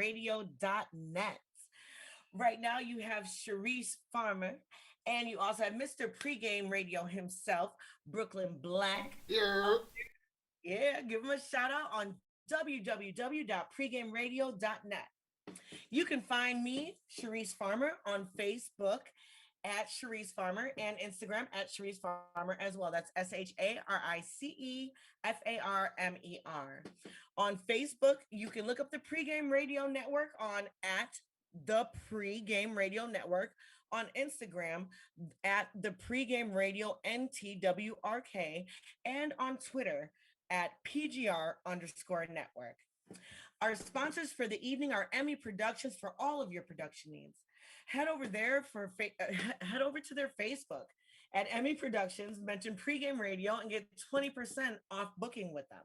Radio.net. Right now, you have Sharice Farmer, and you also have Mr. Pregame Radio himself, Brooklyn Black. Yeah. Yeah, give him a shout out on www.pregameradio.net. You can find me, Sharice Farmer, on Facebook at Sharice Farmer and Instagram at Sharice Farmer as well. That's SHARICEFARMER. On Facebook, you can look up the Pregame Radio Network on at the Pregame Radio Network, on Instagram at the Pregame Radio NTWRK, and on Twitter at PGR_network. Our sponsors for the evening are Emmy Productions for all of your production needs. Head over there head over to their Facebook at Emmy Productions, mention Pregame Radio, and get 20% off booking with them.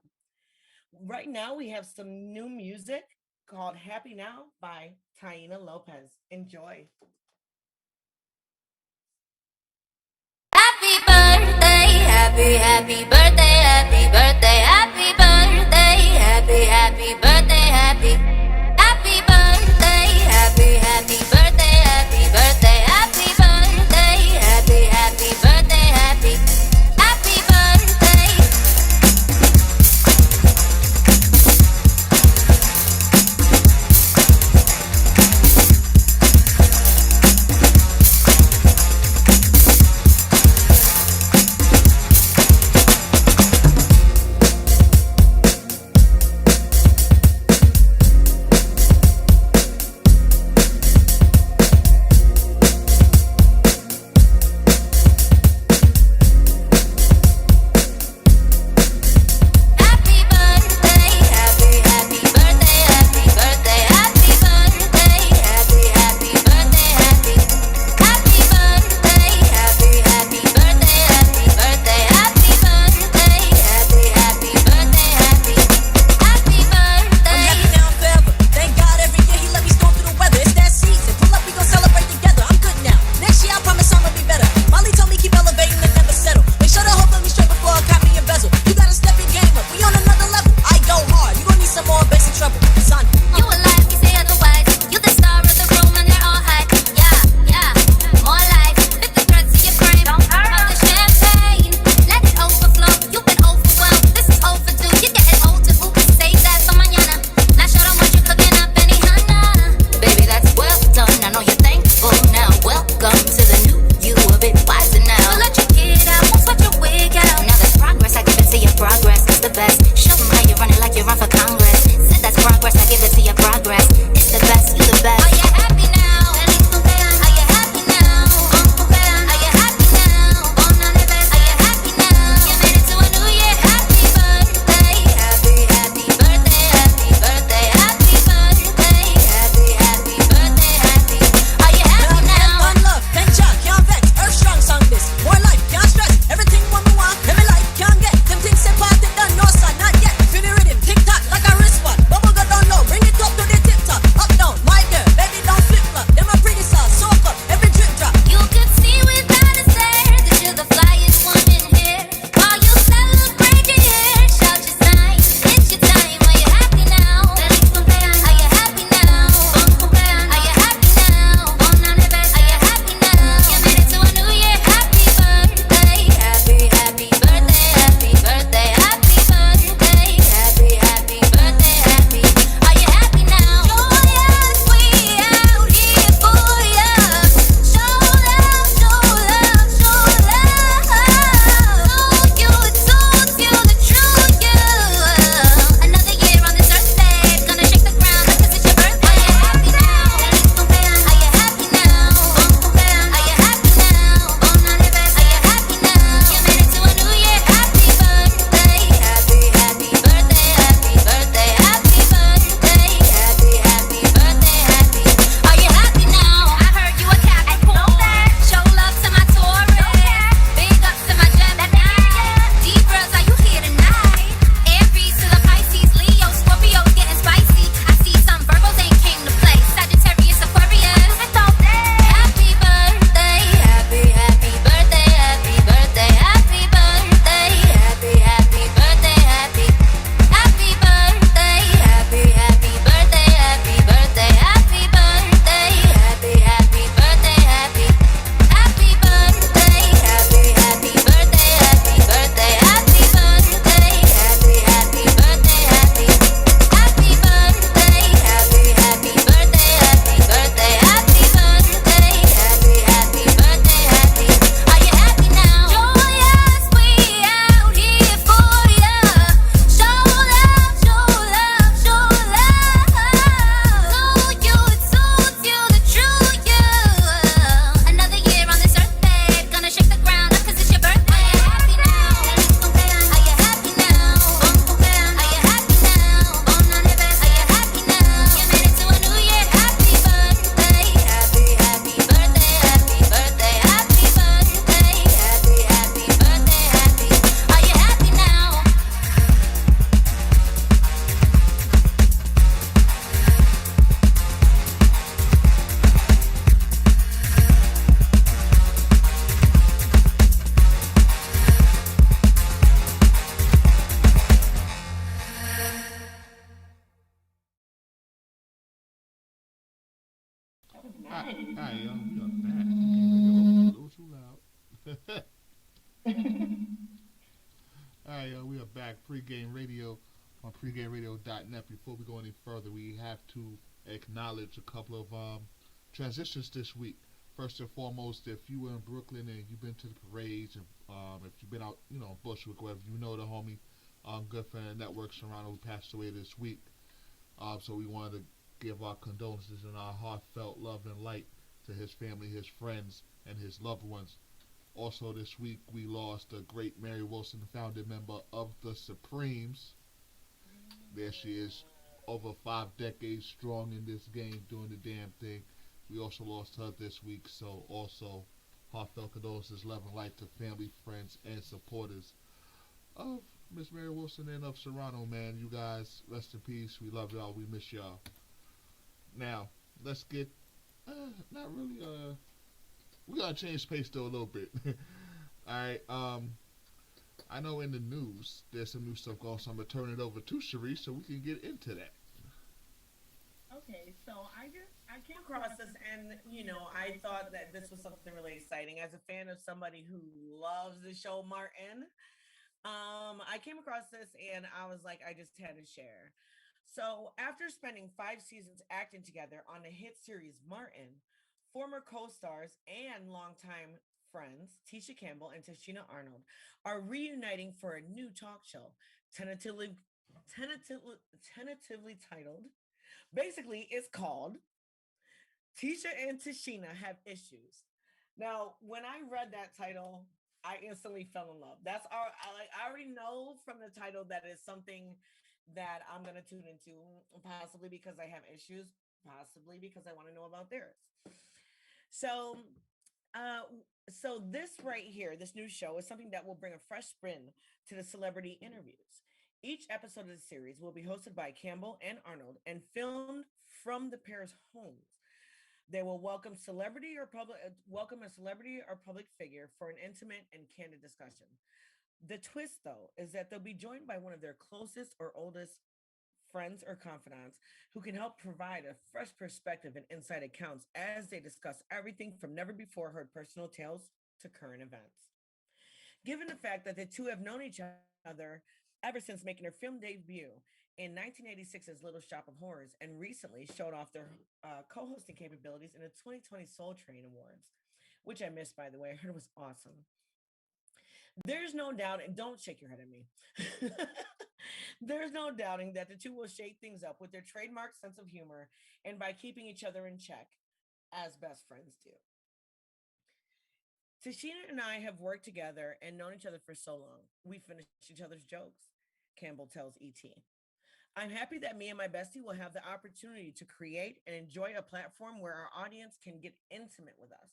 Right now, we have some new music called Happy Now by Taina Lopez. Enjoy. Happy birthday, happy birthday, happy birthday, happy birthday, happy birthday, happy birthday, happy birthday, happy birthday, happy birthday, happy birthday, happy birthday. Alright, yo, we are back. Pre-game radio. Oh, a little too loud. Alright, yo, we are back. Pre-game radio on pregameradio.net. Before we go any further, we have to acknowledge a couple of transitions this week. First and foremost, if you were in Brooklyn and you've been to the parades, and if you've been out, Bushwick, whatever, you know the homie, good friend of the network, Serrano, who passed away this week. So we wanted to give our condolences and our heartfelt love and light to his family, his friends, and his loved ones. Also this week we lost the great Mary Wilson, founding member of the Supremes. There she is, over 5 decades strong in this game, doing the damn thing. We also lost her this week, so also heartfelt condolences, love and light to family, friends, and supporters of Miss Mary Wilson and of Serrano, man. You guys, rest in peace. We love y'all. We miss y'all. Now, let's get, not really, we gotta change pace though a little bit. Alright, I know in the news, there's some new stuff going on, so I'm gonna turn it over to Sharice so we can get into that. Okay, so I came across this, and I thought that this was something really exciting. As a fan of somebody who loves the show Martin, I came across this and I was like, I just had to share. So after spending 5 seasons acting together on the hit series Martin, former co-stars and longtime friends Tisha Campbell and Tashina Arnold are reuniting for a new talk show, tentatively tentatively tentatively titled. Basically, it's called Tisha and Tashina Have Issues. Now, when I read that title, I instantly fell in love. I already know from the title that it's something that I'm gonna tune into, possibly because I have issues, possibly because I want to know about theirs. So, uh, so this right here, this new show is something that will bring a fresh spin to the celebrity interviews. Each episode of the series will be hosted by Campbell and Arnold and filmed from the pair's homes. They will welcome a celebrity or public figure for an intimate and candid discussion. The twist, though, is that they'll be joined by one of their closest or oldest friends or confidants who can help provide a fresh perspective and inside accounts as they discuss everything from never before heard personal tales to current events. Given the fact that the two have known each other ever since making their film debut in 1986's Little Shop of Horrors and recently showed off their co-hosting capabilities in the 2020 Soul Train Awards, which I missed, by the way. I heard it was awesome. There's no doubt, and don't shake your head at me. There's no doubting that the two will shake things up with their trademark sense of humor and by keeping each other in check, as best friends do. Tashina and I have worked together and known each other for so long. We finish each other's jokes, Campbell tells ET. I'm happy that me and my bestie will have the opportunity to create and enjoy a platform where our audience can get intimate with us.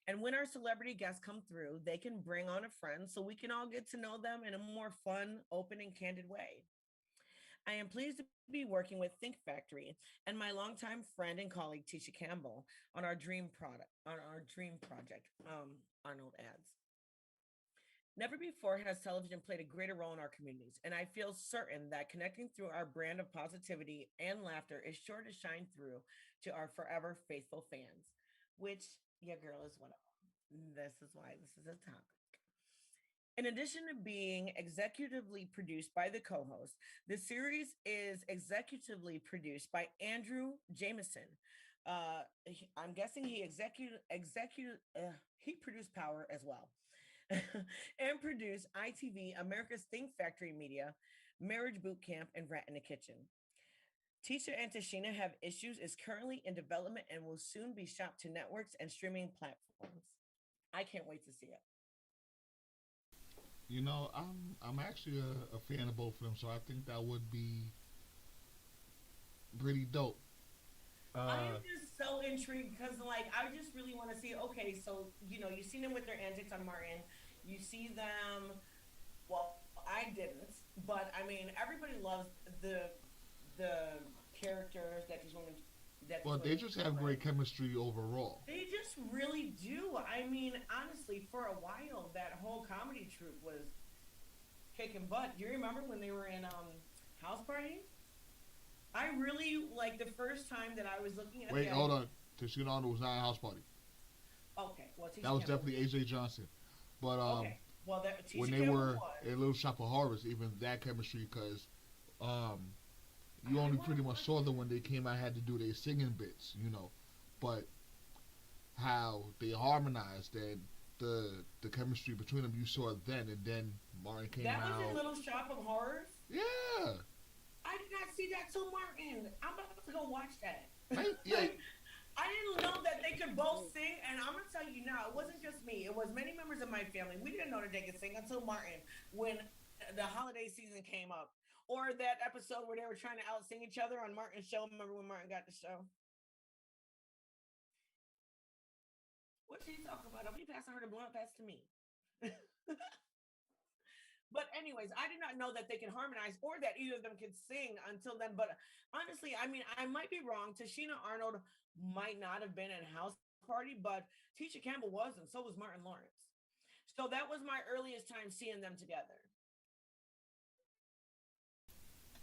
And when our celebrity guests come through, they can bring on a friend so we can all get to know them in a more fun, open, and candid way. I am pleased to be working with Think Factory and my longtime friend and colleague Tisha Campbell on our dream project. Arnold adds. Never before has television played a greater role in our communities, and I feel certain that connecting through our brand of positivity and laughter is sure to shine through to our forever faithful fans, which your girl is one of them. This is why this is a topic. In addition to being executively produced by the co-host, the series is executively produced by Andrew Jameson. I'm guessing he produced Power as well, and produced ITV, America's Think Factory Media, Marriage Boot Camp, and Rat in the Kitchen. Tisha and Tashina Have Issues is currently in development and will soon be shopped to networks and streaming platforms. I can't wait to see it. I'm actually a fan of both of them, so I think that would be pretty dope. I'm Uh, just so intrigued because, like, I just really want to see. Okay, so you've seen them with their antics on Martin. You see them. Well, I didn't, but I mean, everybody loves the characters that these well, they women just have portray. great chemistry overall. They just really do. I mean, honestly, for a while, that whole comedy troupe was kicking butt. Do you remember when they were in House Party? I really like the first time that I was looking at Wait, the hold on. Tashina Arnold was not in House Party. Okay, well, That Tisha was Campbell. definitely AJ Johnson. But Okay, well, that when Tisha they Campbell were was. in Little Shop of Horrors, even that chemistry, because um, you I only want pretty to much watch saw it. them when they came out, had to do their singing bits, But how they harmonized and the chemistry between them, you saw it then, and then Martin came That was in out. Little Shop of Horrors. Yeah, I did not see that till Martin. I'm about to go watch that. right? Yeah, I didn't know that they could both sing, and I'm gonna tell you now, it wasn't just me. It was many members of my family. We didn't know that they could sing until Martin, when the holiday season came up, or that episode where they were trying to out sing each other on Martin's show. Remember when Martin got the show? What she talking about? Don't be passing her the blunt pass to me. But anyways, I did not know that they could harmonize or that either of them could sing until then. But honestly, I mean, I might be wrong. Tashina Arnold might not have been in House Party, but Tisha Campbell was, and so was Martin Lawrence. So that was my earliest time seeing them together.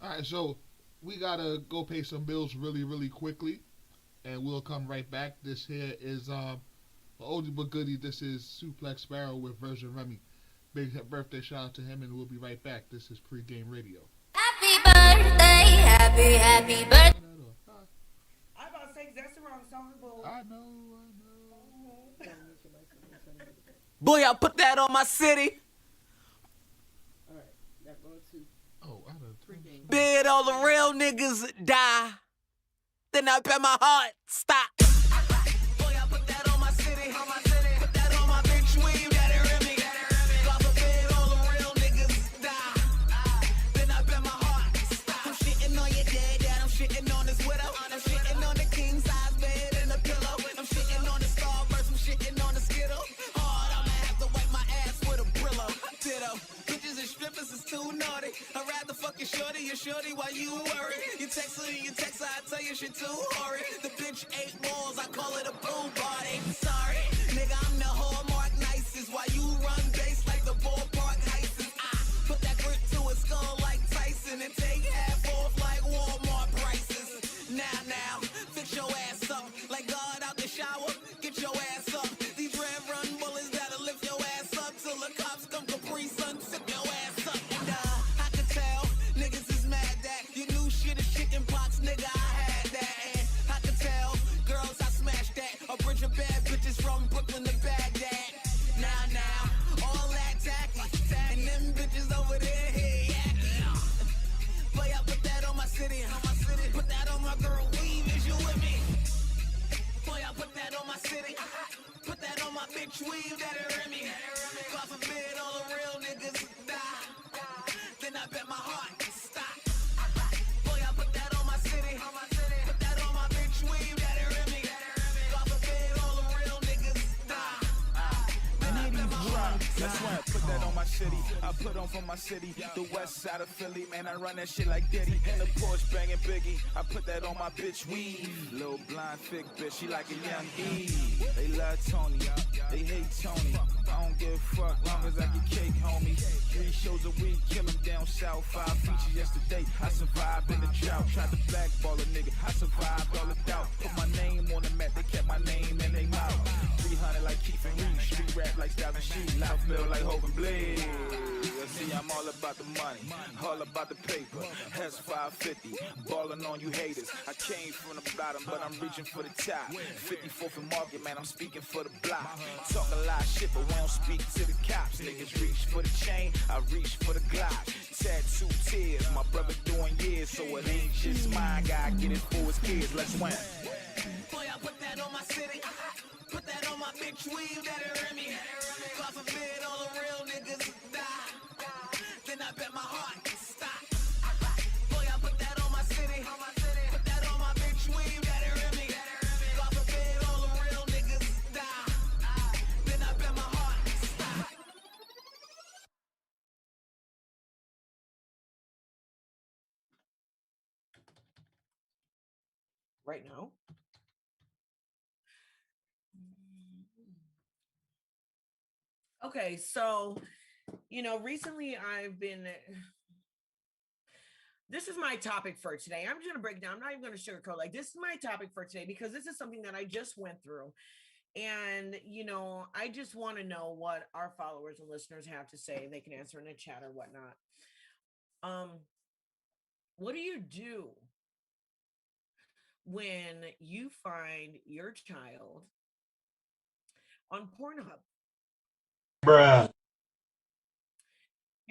all right, so we gotta go pay some bills really, really quickly, and we'll come right back. This here is oldie but goodie. This is Suplex Sparrow with Virgin Remy. Big birthday shout out to him, and we'll be right back. This is pregame radio. Happy birthday, happy birthday. I about to say that's the wrong song, boo. I know, I know. Boy, I put that on my city. All right, that goes to Oh, I done pregame. Bid all the real niggas die. Then I bet my heart stop. Boy, I put that on my city. Put that on my bitch weave. That it remy. God forbid all the real niggas die. Then I bet my heart stop. I'm shitting on your dead dad. I'm shitting on his widow. I'm shitting on the king size bed and the pillow. I'm shitting on the starburst. I'm shitting on the skittle. Hard, I'ma have to wipe my ass with a Brillo. Ditto. Bitches and strippers is too naughty. I'd rather fuck your shorty while you worry. You text her, I tell you shit too horrid. The bitch ate balls, I call it a pool party. Sorry, nigga, I'm the hallmark nicest. While you run base like the ballpark heists. I put that grip to his skull like Tyson and take half off like Walmart prices. Now, fix your ass up like God out the shower. Get your ass up. These red run bullets that'll lift your ass up till the cops come Capri Sun, sip your ass up. And I can tell niggas is mad that you knew shit is chicken pox, nigga. I had that, and I can tell girls I smashed that. A bridge of bad bitches from Brooklyn to Baghdad. Now, all that tacky, and them bitches over there, hey, yacky. Boy, I put that on my city, put that on my girl weave. Is you with me? Boy, I put that on my city. Put that on my bitch weave, that it remy. God forbid all the real niggas die. Then I bet my heart stop. Boy, I put that on my city. Put that on my bitch weave, that it remy. God forbid all the real niggas die. Then I bet my heart That's why I put that on my city. I put on for my city, the west side of Philly. Man, I run that shit like Diddy. In the Porsche banging Biggie. I put that on my bitch weave. Little blind thick bitch, she like a young Eve. They love Tony, they hate Tony. I don't give a fuck, long as I get cake, homie. 3 shows a week, kill 'em down south. 5 features yesterday, I survived in the drought. Tried to blackball a nigga, I survived all the doubt. Put my name on the map, they kept my name in their mouth. 300 like Keith and Reed, street rap like Styles and Sheet. Life feel like Hope and Bleed. You see, I'm all about the money, all about the paper. That's 550, balling on you haters. I came from the bottom, but I'm reaching for the top. 54th and Market, man, I'm speaking for the block. Talk a lot of shit, but we don't speak to the cops. Niggas reach for the chain, I reach for the Glock. Tattoo tears, my brother doing years, so it ain't just mine. Gotta get it for his kids. Let's win. Boy, I put that on my city. Put that on my bitch weave, that it remy. God forbid all the real niggas die. Then I bet my heart stop. Boy, I put that on my city. Put that on my bitch weave, that it remy. God forbid all the real niggas die. Then I bet my heart stop. Right now. Okay, so recently I've been this is my topic for today. I'm just going to break down. I'm not even going to sugarcoat. Like, this is my topic for today because this is something that I just went through. And, I just want to know what our followers and listeners have to say. They can answer in the chat or whatnot. Um, what do you do when you find your child on Pornhub? Bruh.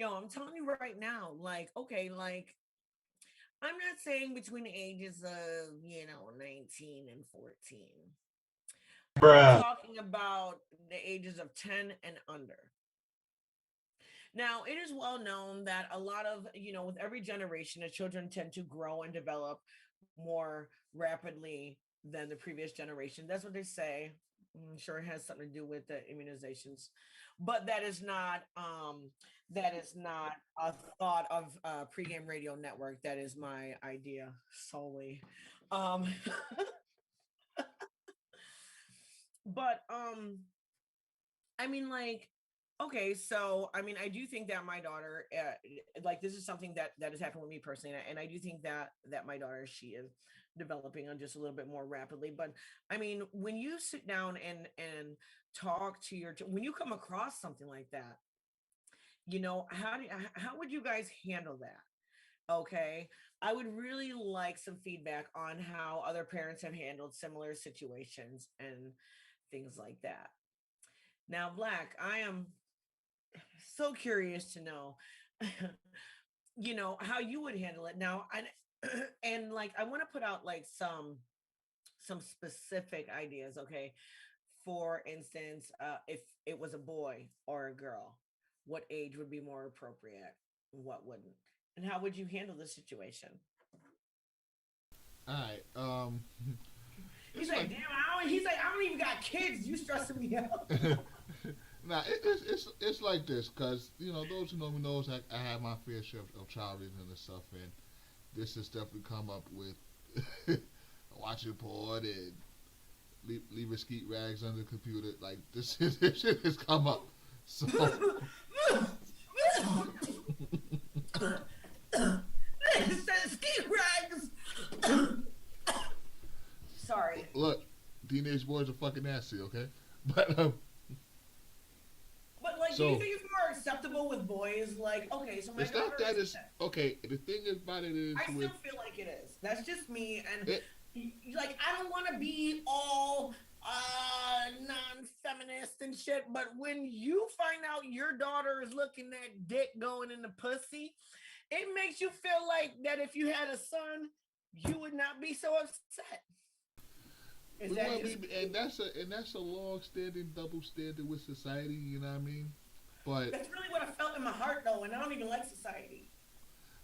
I'm telling you right now, like, okay, like, I'm not saying between the ages of, 19 and 14. I'm Bruh. talking about the ages of 10 and under. Now, it is well known that a lot of, with every generation, the children tend to grow and develop more rapidly than the previous generation. That's what they say. I'm sure it has something to do with the immunizations, but that is not a thought of Pregame Radio Network. That is my idea solely. Um, but I mean, like, okay, so I mean, I do think that my daughter, like, this is something that has happened with me personally, and I do think that my daughter, she is developing on just a little bit more rapidly. But I mean, when you sit down and talk to when you come across something like that, how would you guys handle that? Okay, I would really like some feedback on how other parents have handled similar situations and things like that. Now, Black, I am so curious to know, how you would handle it. Now, and like, I want to put out like some specific ideas. Okay, for instance, if it was a boy or a girl, what age would be more appropriate? What wouldn't? And how would you handle the situation? All right. He's like, damn, I don't even got kids. You stressing me out. Nah, it's like this, cause those who know me knows I have my fair share of child rearing and stuff, and this has definitely come up with watching porn and leaving skeet rags under the computer. Like this shit has come up. So Skeet rags. Sorry. Look, teenage boys are fucking nasty, okay? But like, do you think it's more acceptable with boys? Like, okay, so my it's daughter not that it's okay. The thing about it is, I still feel like it is. That's just me, and like, I don't want to be all non-feminist and shit. But when you find out your daughter is looking at dick going in the pussy, it makes you feel like that if you had a son, you would not be so upset. and that's a long-standing double standard with society. You know what I mean? But that's really what I felt in my heart, though, and I don't even like society.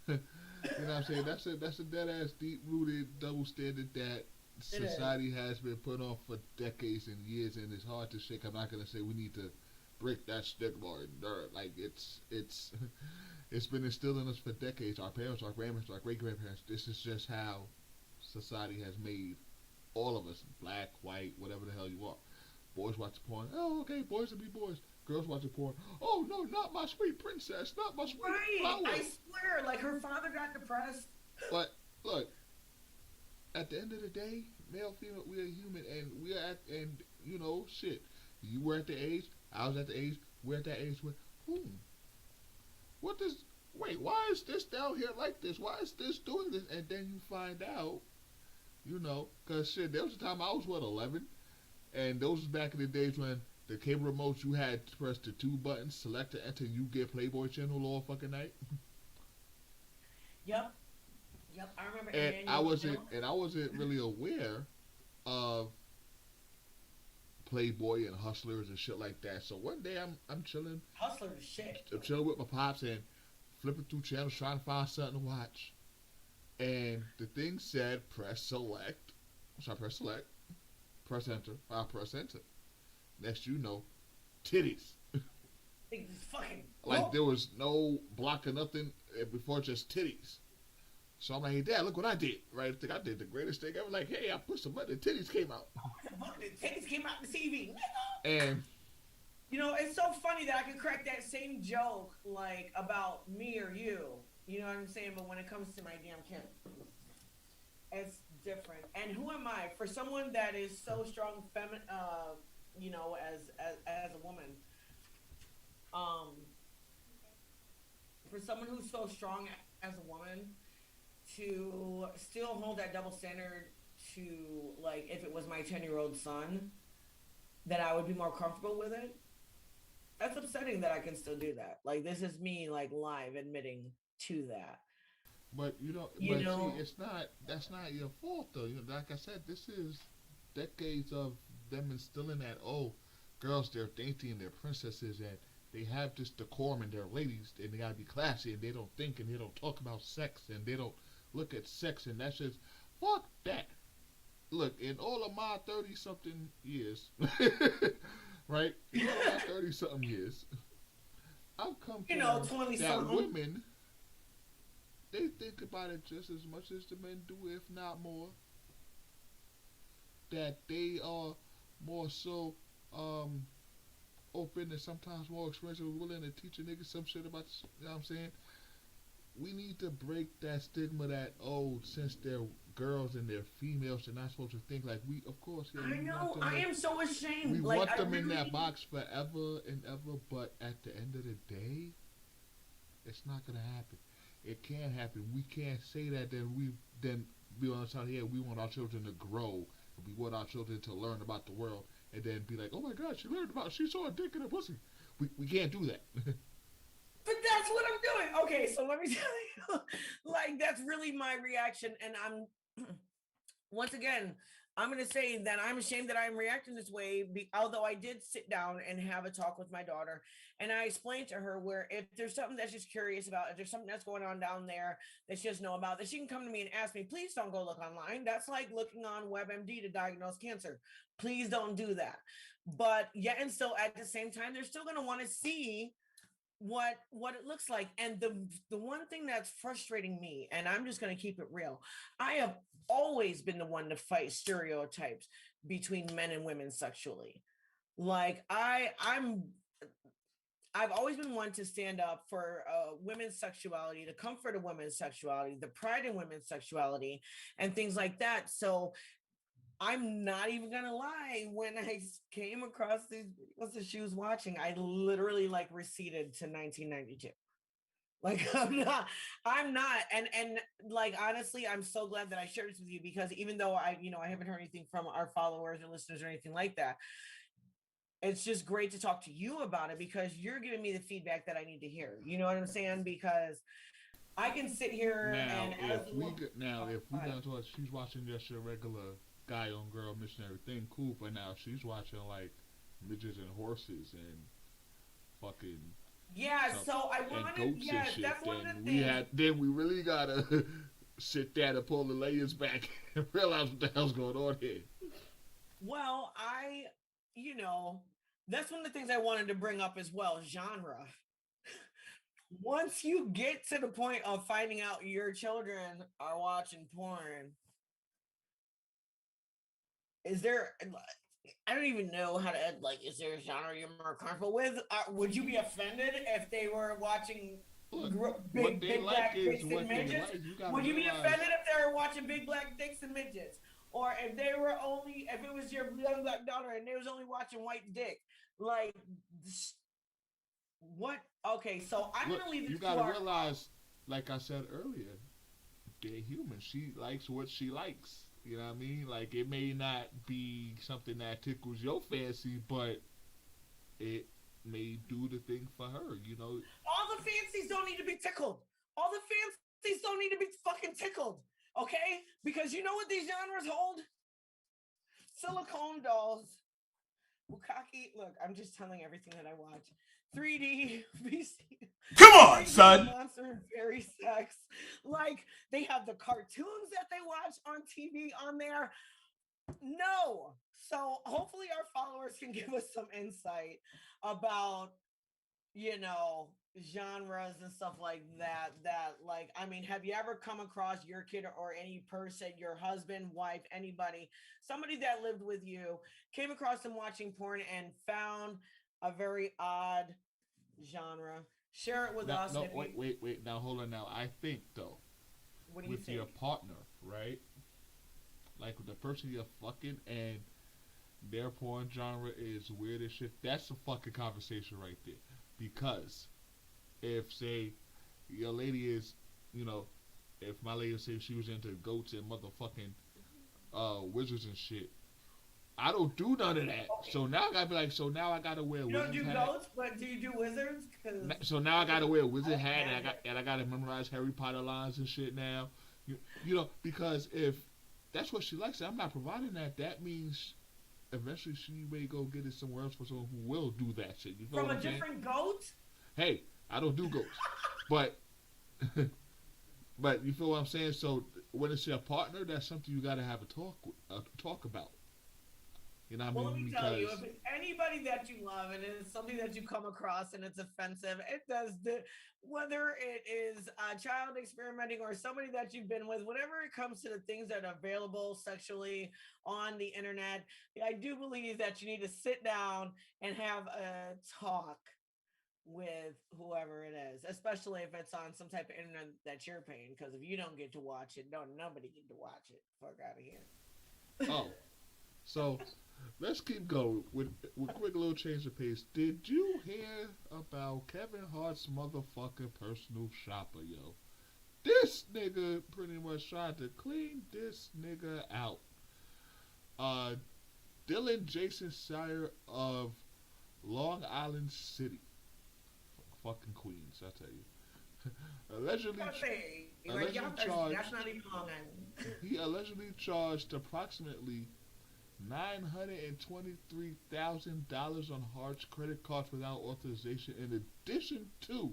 You know what I'm saying? That's a dead-ass, deep-rooted double standard that society has been put on for decades and years, and it's hard to shake. I'm not gonna say we need to break that stigma or like it's been instilled in us for decades. Our parents, our grandparents, our great-grandparents. This is just how society has made all of us, black, white, whatever the hell you are. Boys watch porn. Oh, okay, boys will be boys. Girls watching porn. Oh no, not my sweet princess, not my sweet flower. I swear, like, her father got depressed. But look, at the end of the day, male, female, we are human, and we are shit. You were at the age, I was at the age, we're at that age where, why is this down here like this? Why is this doing this? And then you find out, because shit, there was a time I was 11, and those was back in the days when the cable remotes, you had to press the two buttons, select to enter, and you get Playboy Channel all fucking night. Yep, I remember. And I wasn't really aware of Playboy and Hustlers and shit like that. So one day I'm chilling. Hustlers is shit. I'm chilling with my pops and flipping through channels trying to find something to watch. And the thing said press select. So I press select, press enter, I press enter. Next you know, titties. Fucking like there was no blocking nothing before, just titties. So I'm like, hey Dad, look what I did. Right? I think I did the greatest thing ever. Like, hey, I pushed the button, the titties came out. The titties came out the TV. And it's so funny that I could crack that same joke, like, about me or you, You know what I'm saying? But when it comes to my damn kid, it's different. And who am I for someone that is so strong, feminine? As a woman, um, for someone who's so strong as a woman to still hold that double standard to like if it was my 10-year-old son, that I would be more comfortable with it. That's upsetting that I can still do that. Like this is me like live admitting to that. But You know, see, it's not. That's not your fault though. Like I said, this is decades of them instilling that. Oh, girls, they're dainty and they're princesses and they have this decorum and they're ladies and they gotta be classy and they don't think and they don't talk about sex and they don't look at sex and that's just fuck that. Look, in all of my 30 something years, right? In all my 30 something years, I've come to learn 20 that something. women they think about it just as much as the men do, if not more. That they are more so open and sometimes more expensive, willing to teach a nigga some shit about this, you know what I'm saying? We need to break that stigma that, oh, since they're girls and they're females, they're not supposed to think like we, of course, yeah, I know. I am so ashamed. we Like want I them in really, that box forever and ever, but at the end of the day, it's not gonna happen. It can't happen. We can't say that. Then be on the side here. We want our children to grow. We want our children to learn about the world, and then be like, oh my God, she saw a dick in a pussy. We can't do that. but that's what I'm doing. Okay, so let me tell you, like that's really my reaction, and I'm once again, I'm going to say that I'm ashamed that I'm reacting this way. Although I did sit down and have a talk with my daughter, and I explained to her where if there's something that she's curious about, if there's something that's going on down there that she doesn't know about, that she can come to me and ask me. Please don't go look online. That's like looking on WebMD to diagnose cancer. Please don't do that. But yet and still, at the same time, they're still going to want to see what it looks like. And the one thing that's frustrating me, and I'm just going to keep it real, I have always been the one to fight stereotypes between men and women sexually. Like I've always been one to stand up for women's sexuality, the comfort of women's sexuality, the pride in women's sexuality, and things like that. So I'm not even gonna lie. When I came across these videos that she was watching, I literally like receded to 1992. Like I'm not, and like honestly, I'm so glad that I shared this with you because even though I haven't heard anything from our followers or listeners or anything like that, it's just great to talk to you about it because you're giving me the feedback that I need to hear. You know what I'm saying? Because I can sit here Now, and if we gonna talk, she's watching just your regular guy on girl missionary thing, cool. But now she's watching like midgets and horses and fucking yeah, some, so I and wanted, goats and yes, shit. that's one of the Then things. we really gotta sit there and pull the layers back and realize what the hell's going on here. Well, you know, that's one of the things I wanted to bring up as well, genre. Once you get to the point of finding out your children are watching porn, is there, I don't even know how to, like, is there a genre you're more comfortable with? Would you be offended if they were watching Look, what big, they big like black is dicks and what they midgets? like. You gotta Would you be realize. offended if they were watching big black dicks and midgets? Or if they were only, if it was your young black daughter and they was only watching white dick? Like, what? Okay, so I'm Look, gonna leave you this to gotta our. realize, like I said earlier, they're human. She likes what she likes. You know what I mean? Like it may not be something that tickles your fancy, but it may do the thing for her. All the fancies don't need to be tickled. All the fancies don't need to be fucking tickled. Okay? Because you know what these genres hold? Silicone dolls. Bukaki. Look, I'm just telling everything that I watch. 3D, VC. Come on, 3D son. monster and fairy sex. Like they have the cartoons that they watch on TV on there. No. So hopefully our followers can give us some insight about genres and stuff like that like I mean, have you ever come across your kid or any person, your husband, wife, anybody, somebody that lived with you, came across them watching porn and found a very odd genre. Share it with Now, us. no, if you, wait. Now, hold on. Now, I think though, what do you with think? your partner, right? Like with the person you're fucking, and their porn genre is weird as shit. That's a fucking conversation right there. Because if say your lady is, you know, if my lady say she was into goats and motherfucking wizards and shit, I don't do none of that. So now I gotta be like, so now I gotta wear a You don't wizard's do hat. goats, but do you do wizards? Cause So now I gotta wear a wizard hat, and I gotta memorize Harry Potter lines and shit now. You know, because if that's what she likes, I'm not providing that. That means eventually she may go get it somewhere else for someone who will do that shit. You feel from what a I'm saying? different goat. Hey, I don't do goats, but but you feel what I'm saying. So when it's your partner, that's something you gotta have a talk about. You know what Well, I let mean? me tell you, Because if it's anybody that you love and it's something that you come across and it's offensive, it does the whether it is a child experimenting or somebody that you've been with, whenever it comes to the things that are available sexually on the internet, I do believe that you need to sit down and have a talk with whoever it is, especially if it's on some type of internet that you're paying. Because if you don't get to watch it, don't nobody get to watch it. Fuck out of here. oh, so let's keep going with quick little change of pace. Did you hear about Kevin Hart's motherfucking personal shopper, yo? This nigga pretty much tried to clean this nigga out. Uh, Dylan Jason Sire of Long Island City, fucking Queens, I tell you. allegedly, allegedly charged. That's not even Long Island. He allegedly charged approximately $923,000 on Hart's credit cards without authorization, in addition to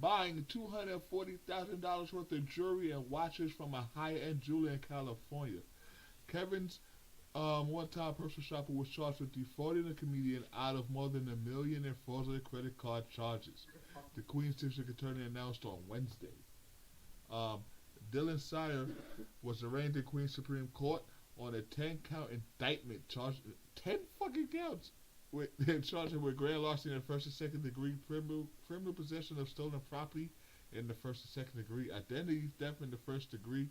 buying $240,000 worth of jewelry and watches from a high-end jeweler in California. Kevin's one-time personal shopper was charged with defrauding a comedian out of more than $1 million in fraudulent credit card charges. The Queens District Attorney announced on Wednesday. Dylan Sire was arraigned in Queens Supreme Court on a 10-count indictment, charged 10 fucking counts, with charging with grand larceny in the first and second degree, criminal possession of stolen property in the first and second degree, identity theft in the first degree,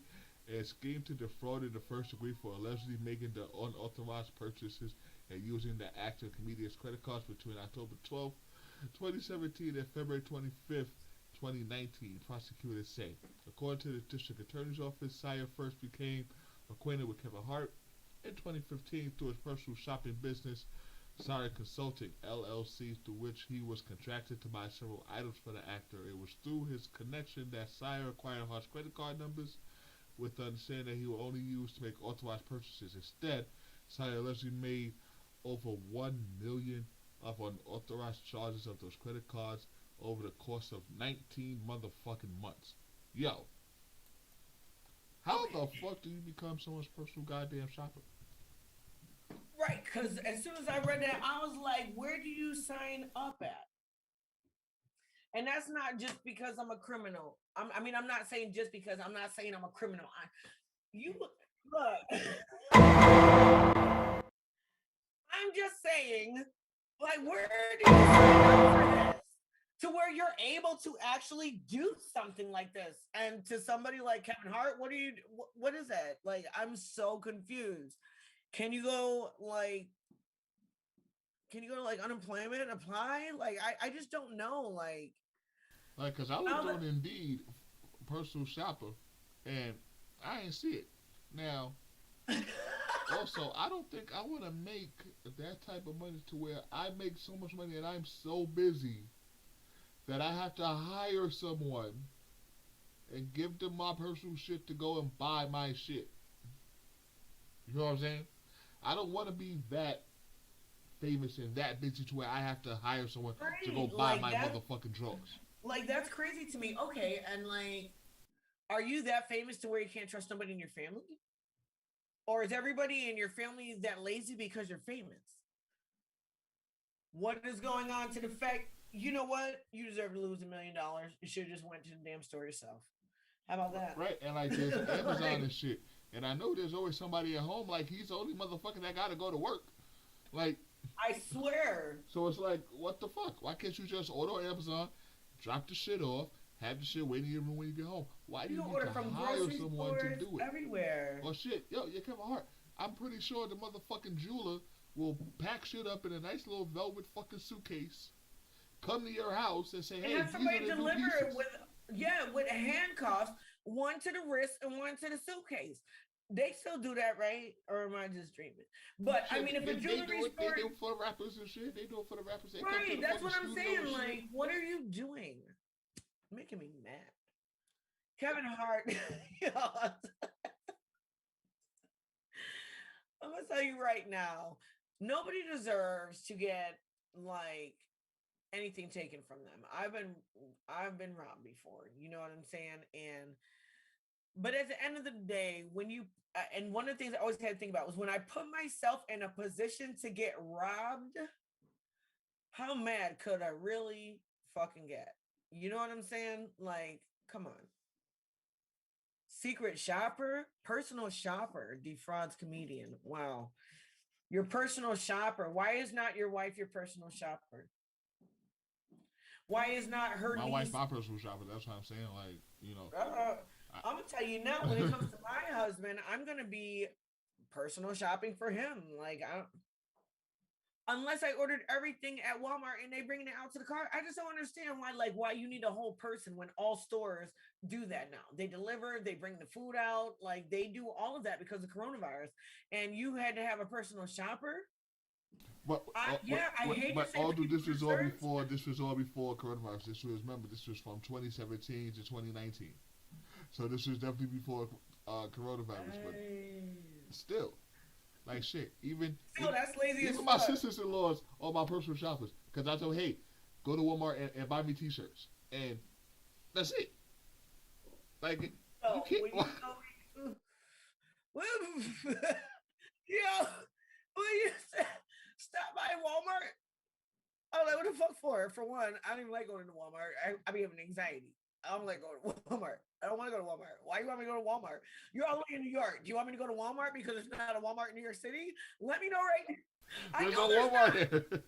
and scheme to defraud in the first degree for allegedly making the unauthorized purchases and using the actor comedian's credit cards between October 12, 2017 and February 25th, 2019, prosecutors say. According to the district attorney's office, Sire first became acquainted with Kevin Hart in 2015 through his personal shopping business, Sire Consulting LLC, through which he was contracted to buy several items for the actor. It was through his connection that Sire acquired Hart's credit card numbers, with the understanding that he will only use to make authorized purchases. Instead, Sire allegedly made over $1 million of unauthorized charges of those credit cards over the course of 19 motherfucking months. Yo, how the fuck do you become someone's personal goddamn shopper? Right, because as soon as I read that, I was like, where do you sign up at? And that's not just because I'm a criminal. I'm not saying just because I'm not saying I'm a criminal. Look, I'm just saying, like, where do you sign up for this? To where you're able to actually do something like this. And to somebody like Kevin Hart, what is that? Like, I'm so confused. Can you go to like unemployment, apply? Like, I just don't know. Like, cause I was doing Indeed personal shopper, and I ain't see it. Now, also, I don't think I want to make that type of money to where I make so much money and I'm so busy that I have to hire someone and give them my personal shit to go and buy my shit. You know what I'm saying? I don't want to be that famous and that busy to where I have to hire someone to go buy like my that, motherfucking drugs. like, that's crazy to me. Okay, and like, are you that famous to where you can't trust somebody in your family? Or is everybody in your family that lazy because you're famous? What is going on to the fact, you know what? You deserve to lose $1 million. You should have just went to the damn store yourself. How about that? Right, and like there's Amazon and shit. And I know there's always somebody at home, like he's the only motherfucker that gotta go to work. Like, I swear. So it's like, what the fuck? Why can't you just order on Amazon, drop the shit off, have the shit waiting in your room when you get home? Why do You you can need order to from hire grocery someone to stores do it? everywhere. Oh shit, yo, yeah, Kevin Hart. I'm pretty sure the motherfucking jeweler will pack shit up in a nice little velvet fucking suitcase, come to your house and say, And hey, have these are somebody the new deliver it pieces. with handcuffs, one to the wrist and one to the suitcase. They still do that, right? Or am I just dreaming? But I Shit, mean, if a they do jewelry it. They store, do it for the rappers and shit. They do it for the rappers. They come to right? the That's fucking what I'm studio and saying. shit. Like, what are you doing? Making me mad. Kevin Hart. Yo, I'm gonna tell you right now, nobody deserves to get like anything taken from them. I've been robbed before. You know what I'm saying? And but at the end of the day, when you and one of the things I always had to think about was when I put myself in a position to get robbed, how mad could I really fucking get? You know what I'm saying? Like, come on. Secret shopper, personal shopper, defrauds comedian. Wow. Your personal shopper. Why is not your wife your personal shopper? Why is not her My wife, niece? my personal shopper. That's what I'm saying. Like, you know, Uh, I, I'm gonna tell you now. When it comes to my husband, I'm gonna be personal shopping for him. Like, unless I ordered everything at Walmart and they bringing it out to the car, I just don't understand why you need a whole person when all stores do that now. They deliver, they bring the food out, like they do all of that because of coronavirus, and you had to have a personal shopper. but, I hate to say all people this was all deserve. before. This was all before coronavirus. This was remember. This was from 2017 to 2019. So this was definitely before coronavirus. But still, like shit. Still, that's lazy as Even my fuck. sisters-in-laws are my personal shoppers because I told, hey, go to Walmart and buy me T-shirts, and that's it. Like you So can't. when you go, well, yo, when you stop by Walmart, I'm like, what the fuck for? For one, I don't even like going to Walmart. I be having anxiety. I don't like going to Walmart. I don't want to go to Walmart. Why you want me to go to Walmart? You're all the way in New York. Do you want me to go to Walmart because there's not a Walmart in New York City? Let me know right now. I There's know no there's Walmart not. here.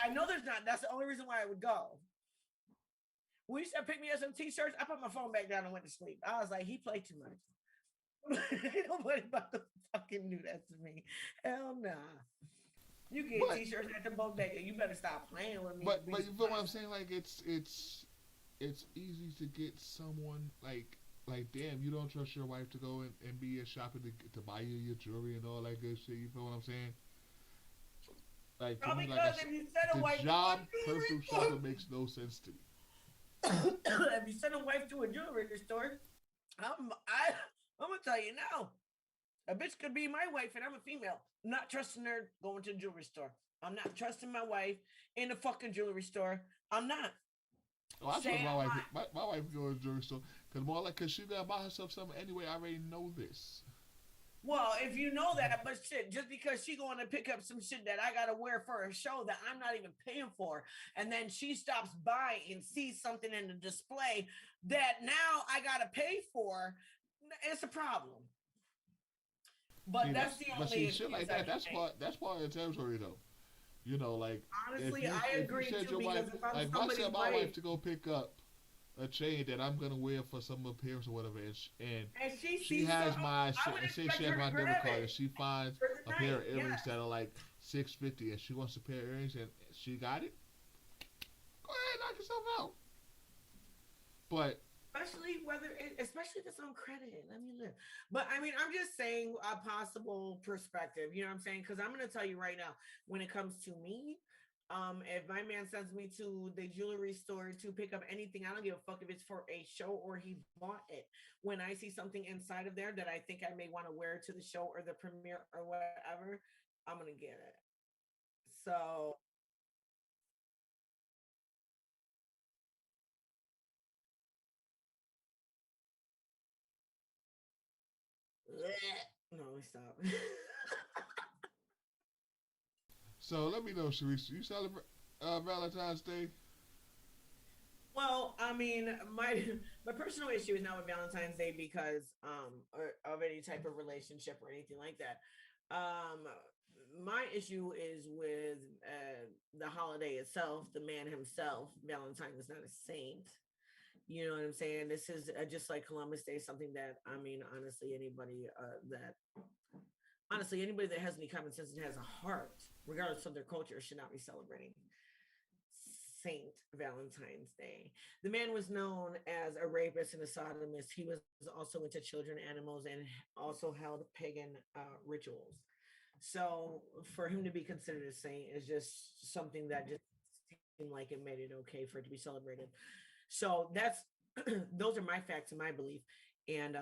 I know there's not. That's the only reason why I would go. When you said pick me up some t-shirts, I put my phone back down and went to sleep. I was like, he played too much. Ain't nobody about to fucking do that to me. Hell nah. You get but t-shirts at the bodega. You better stop playing with me. but you feel what I'm saying? Like it's easy to get someone like damn, you don't trust your wife to go and be a shopper to buy you your jewelry and all that good shit. You feel what I'm saying? Like to Well, me, like I because said, if you send a the wife to job a personal jewelry shopper store, makes no sense to me. if you send a wife to a jewelry store, I'm gonna tell you now, a bitch could be my wife and I'm a female. I'm not trusting her going to the jewelry store. I'm not trusting my wife in the fucking jewelry store. I'm not. Oh, I Say trust my I'm wife. not. My wife go to the jewelry store because she gotta buy herself something anyway. I already know this. Well, if you know that, but shit, just because she going to pick up some shit that I gotta wear for a show that I'm not even paying for, and then she stops by and sees something in the display that now I gotta pay for, it's a problem. But that's the only Shit excuse like I that. can make. That's part of the territory though. You know, like Honestly, I if you agree said too your wife, because if I'm like if I somebody's sent my wife wife to go pick up a chain that I'm gonna wear for some appearance or whatever, and and she she sees has something, my I would and say expect she has her to my debit grab card and it she finds for the a pair of night. Yeah, earrings that are like $650 and she wants a pair of earrings and she got it, go ahead, knock yourself out. But especially if it's on credit. Let me live. But I mean, I'm just saying a possible perspective. You know what I'm saying? Because I'm gonna tell you right now, when it comes to me, if my man sends me to the jewelry store to pick up anything, I don't give a fuck if it's for a show or he bought it. When I see something inside of there that I think I may want to wear to the show or the premiere or whatever, I'm gonna get it. So no, stop. so let me know, Sharice, you celebrate Valentine's Day? Well, I mean, my my personal issue is not with Valentine's Day because or of any type of relationship or anything like that. Um my issue is with the holiday itself, the man himself. Valentine is not a saint. You know what I'm saying? This is just like Columbus Day, something that I mean, honestly anybody that has any common sense and has a heart, regardless of their culture, should not be celebrating Saint Valentine's Day. The man was known as a rapist and a sodomist. He was also into children, animals, and also held pagan rituals. So for him to be considered a saint is just something that just seemed like it made it okay for it to be celebrated. So that's those are my facts and my belief. And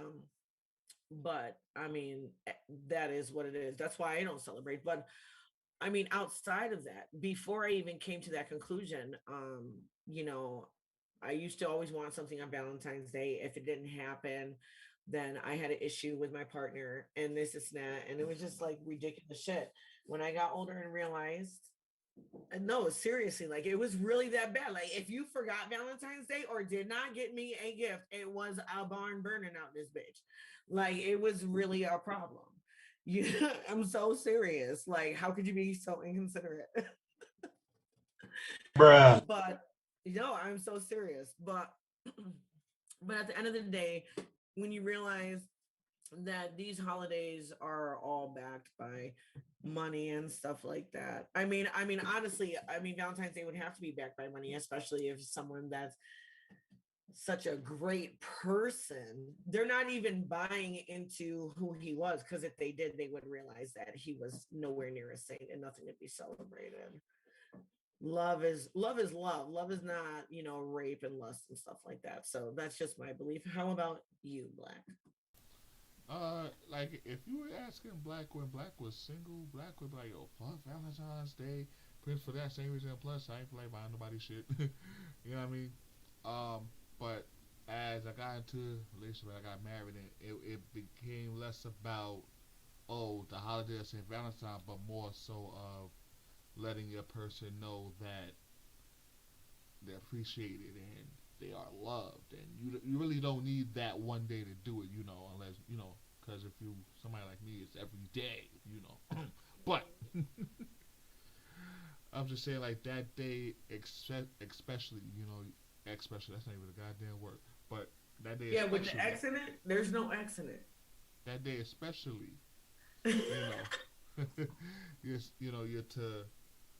but I mean that is what it is. That's why I don't celebrate. But I mean, outside of that, before I even came to that conclusion, you know, I used to always want something on Valentine's Day. If it didn't happen, then I had an issue with my partner and this and that. And it was just like ridiculous shit. When I got older and realized, no, seriously, like it was really that bad. Like if you forgot Valentine's Day or did not get me a gift, it was a barn burning out this bitch. Like it was really a problem. Yeah, I'm so serious. Like, how could you be so inconsiderate? Bruh. But I'm so serious. But but at the end of the day, when you realize that these holidays are all backed by money and stuff like that. I mean, honestly, Valentine's Day would have to be backed by money, especially if someone that's such a great person, they're not even buying into who he was, because if they did, they would realize that he was nowhere near a saint and nothing to be celebrated. Love. Love is not, rape and lust and stuff like that. So that's just my belief. How about you, Black? Like if you were asking Black when Black was single, Black would be like, "Yo, fuck Valentine's Day." Prince for that same reason. Plus, I ain't feel like buying nobody shit. You know what I mean? But as I got into a relationship, I got married, and it became less about the holiday of Saint Valentine, but more so of letting your person know that they're appreciated and they are loved, and you really don't need that one day to do it, unless because if you somebody like me, it's every day. But I'm just saying, like that day, especially, especially that's not even a goddamn word, but that day, Yeah, with the X in it, there's no X in it. That day, especially, you know, you're to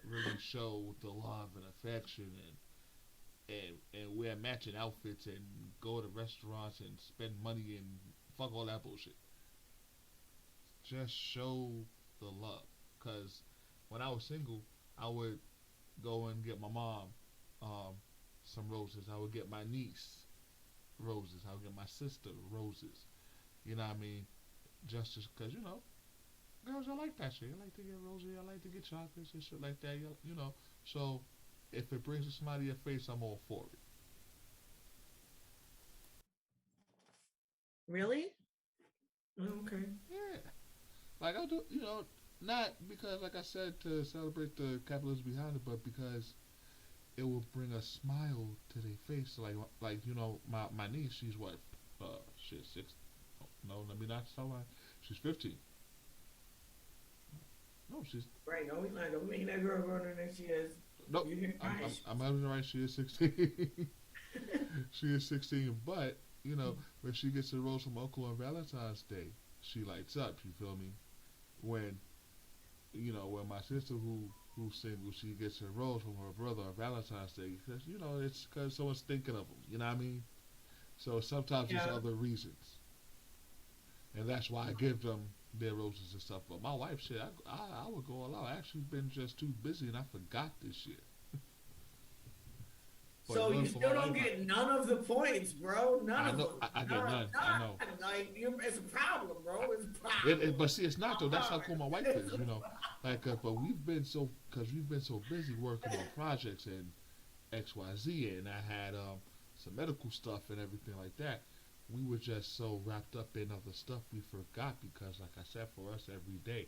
really show the love and affection and wear matching outfits and go to restaurants and spend money and fuck all that bullshit. Just show the love. Cause when I was single, I would go and get my mom um, some roses. I would get my niece roses. I would get my sister roses. You know what I mean? Just because girls, I like that shit. I like to get roses. I like to get chocolates and shit like that. So if it brings a smile to your face, I'm all for it. Really? Okay. Yeah. Like I do, not because, like I said, to celebrate the capitalism behind it, but because it will bring a smile to their face. Like my niece, she's what? She's six. No, let me not tell her. She's 15. No, she's Right. Don't make that girl go to next year's. no. I'm having it right. She is 16. She is 16, but when she gets a rose from Uncle on Valentine's Day, she lights up. You feel me? When when my sister who's single, she gets a rose from her brother on Valentine's Day, because it's because someone's thinking of them. You know what I mean? So sometimes there's other reasons, and that's why I give them their roses and stuff. But my wife said I would go all out. I actually been just too busy and I forgot this year. So you still don't get none of the points, bro. None of them. I get none. I know. Like it's a problem, bro. It's a problem. But see, it's not though. That's how cool my wife is. Like, but we've been so busy working on projects and X, Y, Z, and I had some medical stuff and everything like that. We were just so wrapped up in other stuff we forgot, because, like I said, for us every day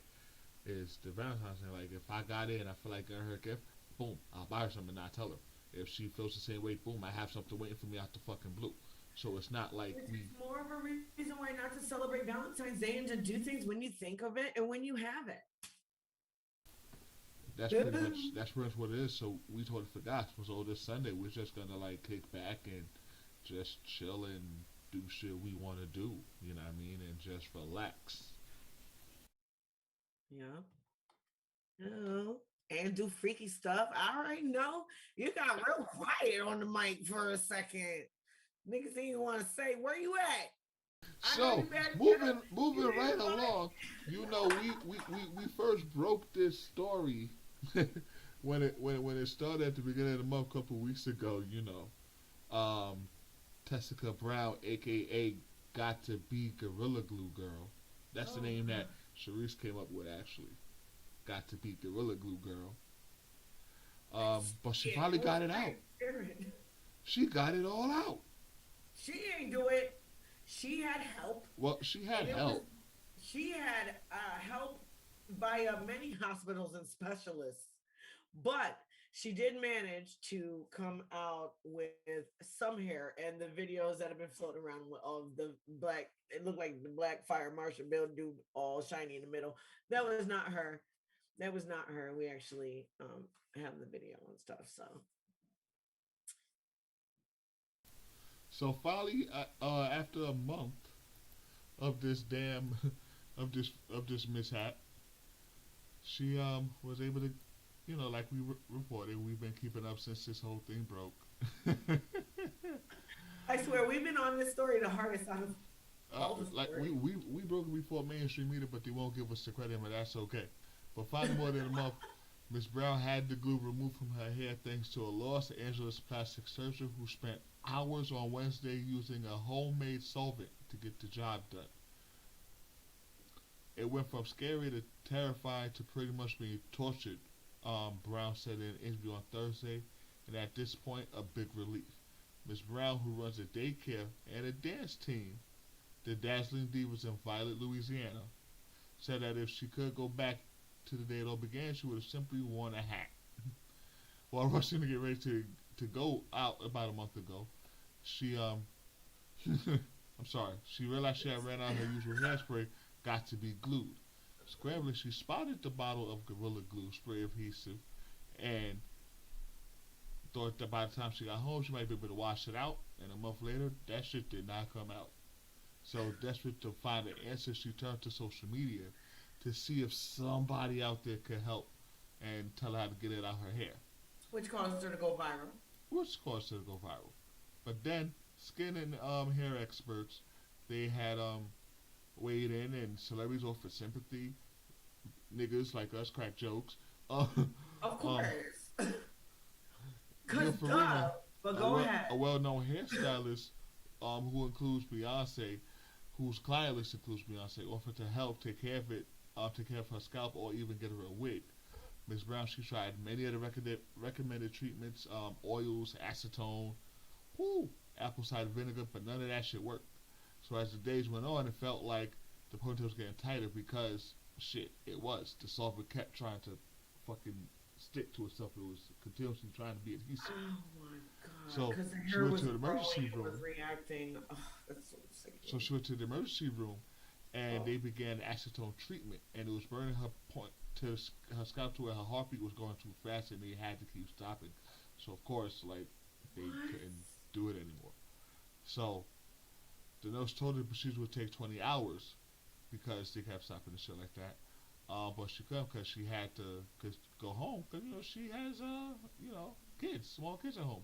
is the Valentine's Day. Like if I got in, I feel like getting her a gift, boom, I'll buy her something and not tell her. If she feels the same way, boom, I have something waiting for me out the fucking blue. So it's not like it's more of a reason why not to celebrate Valentine's Day and to do things when you think of it and when you have it. that's pretty much what it is. So we totally forgot. So this Sunday we're just gonna like kick back and just chill and do shit we want to do. You know what I mean? And just relax. Yeah. Oh, and do freaky stuff. I already know. You got real quiet on the mic for a second. Niggas didn't even want to say, where you at? I know So you better get up. moving You right didn't want along, you know, we first broke this story when it started at the beginning of the month a couple weeks ago. You know, Tessica Brown, aka Got to Be Gorilla Glue Girl. That's the Oh, name that Sharice came up with actually. Got to Be Gorilla Glue Girl. But she yeah, finally got it out. transparent. She got it all out. She ain't do it. She had help. Well, she had And it was help. she had help by many hospitals and specialists, but she did manage to come out with some hair. And the videos that have been floating around of the black, it looked like the black fire marshal bill dude all shiny in the middle. That was not her. That was not her. We actually have the video and stuff. So So finally, after a month of this damn of this mishap, she was able to, you know, like we reported, we've been keeping up since this whole thing broke. I swear we've been on this story the hardest out of all the Like stories. we broke it before mainstream media, but they won't give us the credit, but that's okay. But finally, more than a month, Miss Brown had the glue removed from her hair thanks to a Los Angeles plastic surgeon who spent hours on Wednesday using a homemade solvent to get the job done. It went from scary to terrifying to pretty much being tortured, Brown said in an interview on Thursday, and at this point, a big relief. Miss Brown, who runs a daycare and a dance team, the Dazzling Divas in Violet, Louisiana, said that if she could go back to the day it all began, she would have simply worn a hat. While rushing to get ready to go out about a month ago, she I'm sorry, she realized she had ran out of her usual hairspray, got to be glued. Scrambling, she spotted the bottle of Gorilla Glue spray adhesive and thought that by the time she got home, she might be able to wash it out. And a month later, that shit did not come out. So desperate to find an answer, she turned to social media to see if somebody out there could help and tell her how to get it out her hair, Which caused her to go viral. which caused her to go viral. But then, skin and hair experts, they had weighed in, and celebrities offered sympathy. Niggas like us crack jokes. Of course. Gio Cause Farina, but go ahead. a well-known hairstylist, who includes Beyonce, whose client list includes Beyonce, offered to help take care of it, take care of her scalp, or even get her a wig. Ms. Brown, she tried many of the recommended treatments, oils, acetone, apple cider vinegar, but none of that shit worked. So as the days went on, it felt like the ponytail was getting tighter because, shit, it was. The solvent kept trying to fucking stick to itself. It was continuously trying to be adhesive. Oh my god! So Because the she hair went was to the emergency growing, it room. was reacting. Oh, that's so sick. So she went to the emergency room, and they began acetone treatment, and it was burning her point to her scalp to where her heartbeat was going too fast, and they had to keep stopping. So of course, like they couldn't do it anymore. So the nurse told her the procedure would take 20 hours because they kept stopping and shit like that. But she couldn't because she had to go home because she has kids, small kids at home.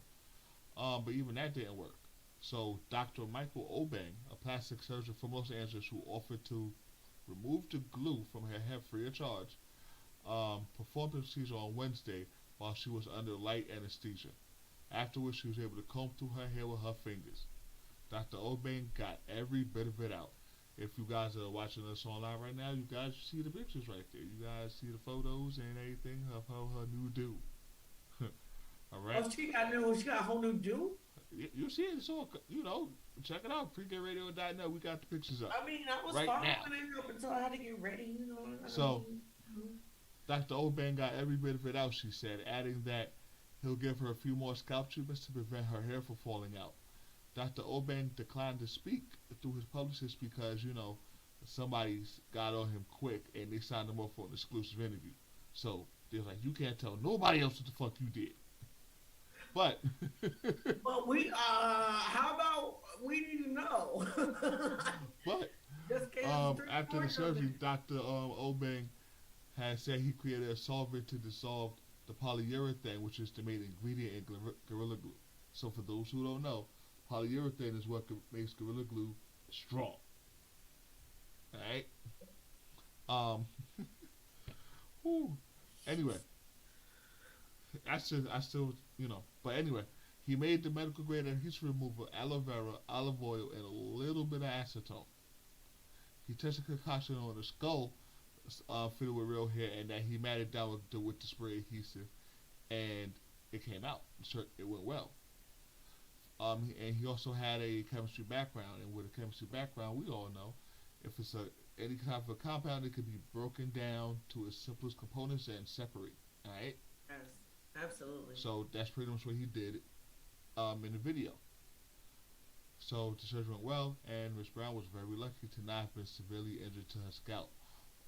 But even that didn't work. So Dr. Michael Obeng, a plastic surgeon from Los Angeles who offered to remove the glue from her hair free of charge, performed the procedure on Wednesday while she was under light anesthesia. Afterwards, she was able to comb through her hair with her fingers. Dr. Obeng got every bit of it out. If you guys are watching us online right now, you guys see the pictures right there. You guys see the photos and everything of her new do. All right. Oh, she got a whole new do. You see it, so check it out. PreGameRadio.net. We got the pictures up. I mean, I was Right following now. it up until I had to get ready. So, Dr. Obeng got every bit of it out, she said, adding that he'll give her a few more scalp treatments to prevent her hair from falling out. Dr. Obeng declined to speak through his publicist because, somebody got on him quick and they signed him up for an exclusive interview. So, They're like, you can't tell nobody else what the fuck you did. But But how about we need to know? but Just in case it's three after the points on surgery, it. Dr. Obeng has said he created a solvent to dissolve the polyurethane, which is the main ingredient in Gorilla Glue. So for those who don't know, polyurethane is what makes Gorilla Glue strong. All right. Um. Whew. Anyway, I still, But anyway, he made the medical grade adhesive remover, aloe vera, olive oil, and a little bit of acetone. He tested concoction on the skull, filled with real hair, and that he matted down with the spray adhesive, and it came out. So it went well. And he also had a chemistry background, and with a chemistry background, we all know if it's any kind of a compound, it could be broken down to its simplest components and separate. All right. Yes, absolutely. So that's pretty much what he did in the video. So the surgery went well, and Miss Brown was very lucky to not have been severely injured to her scalp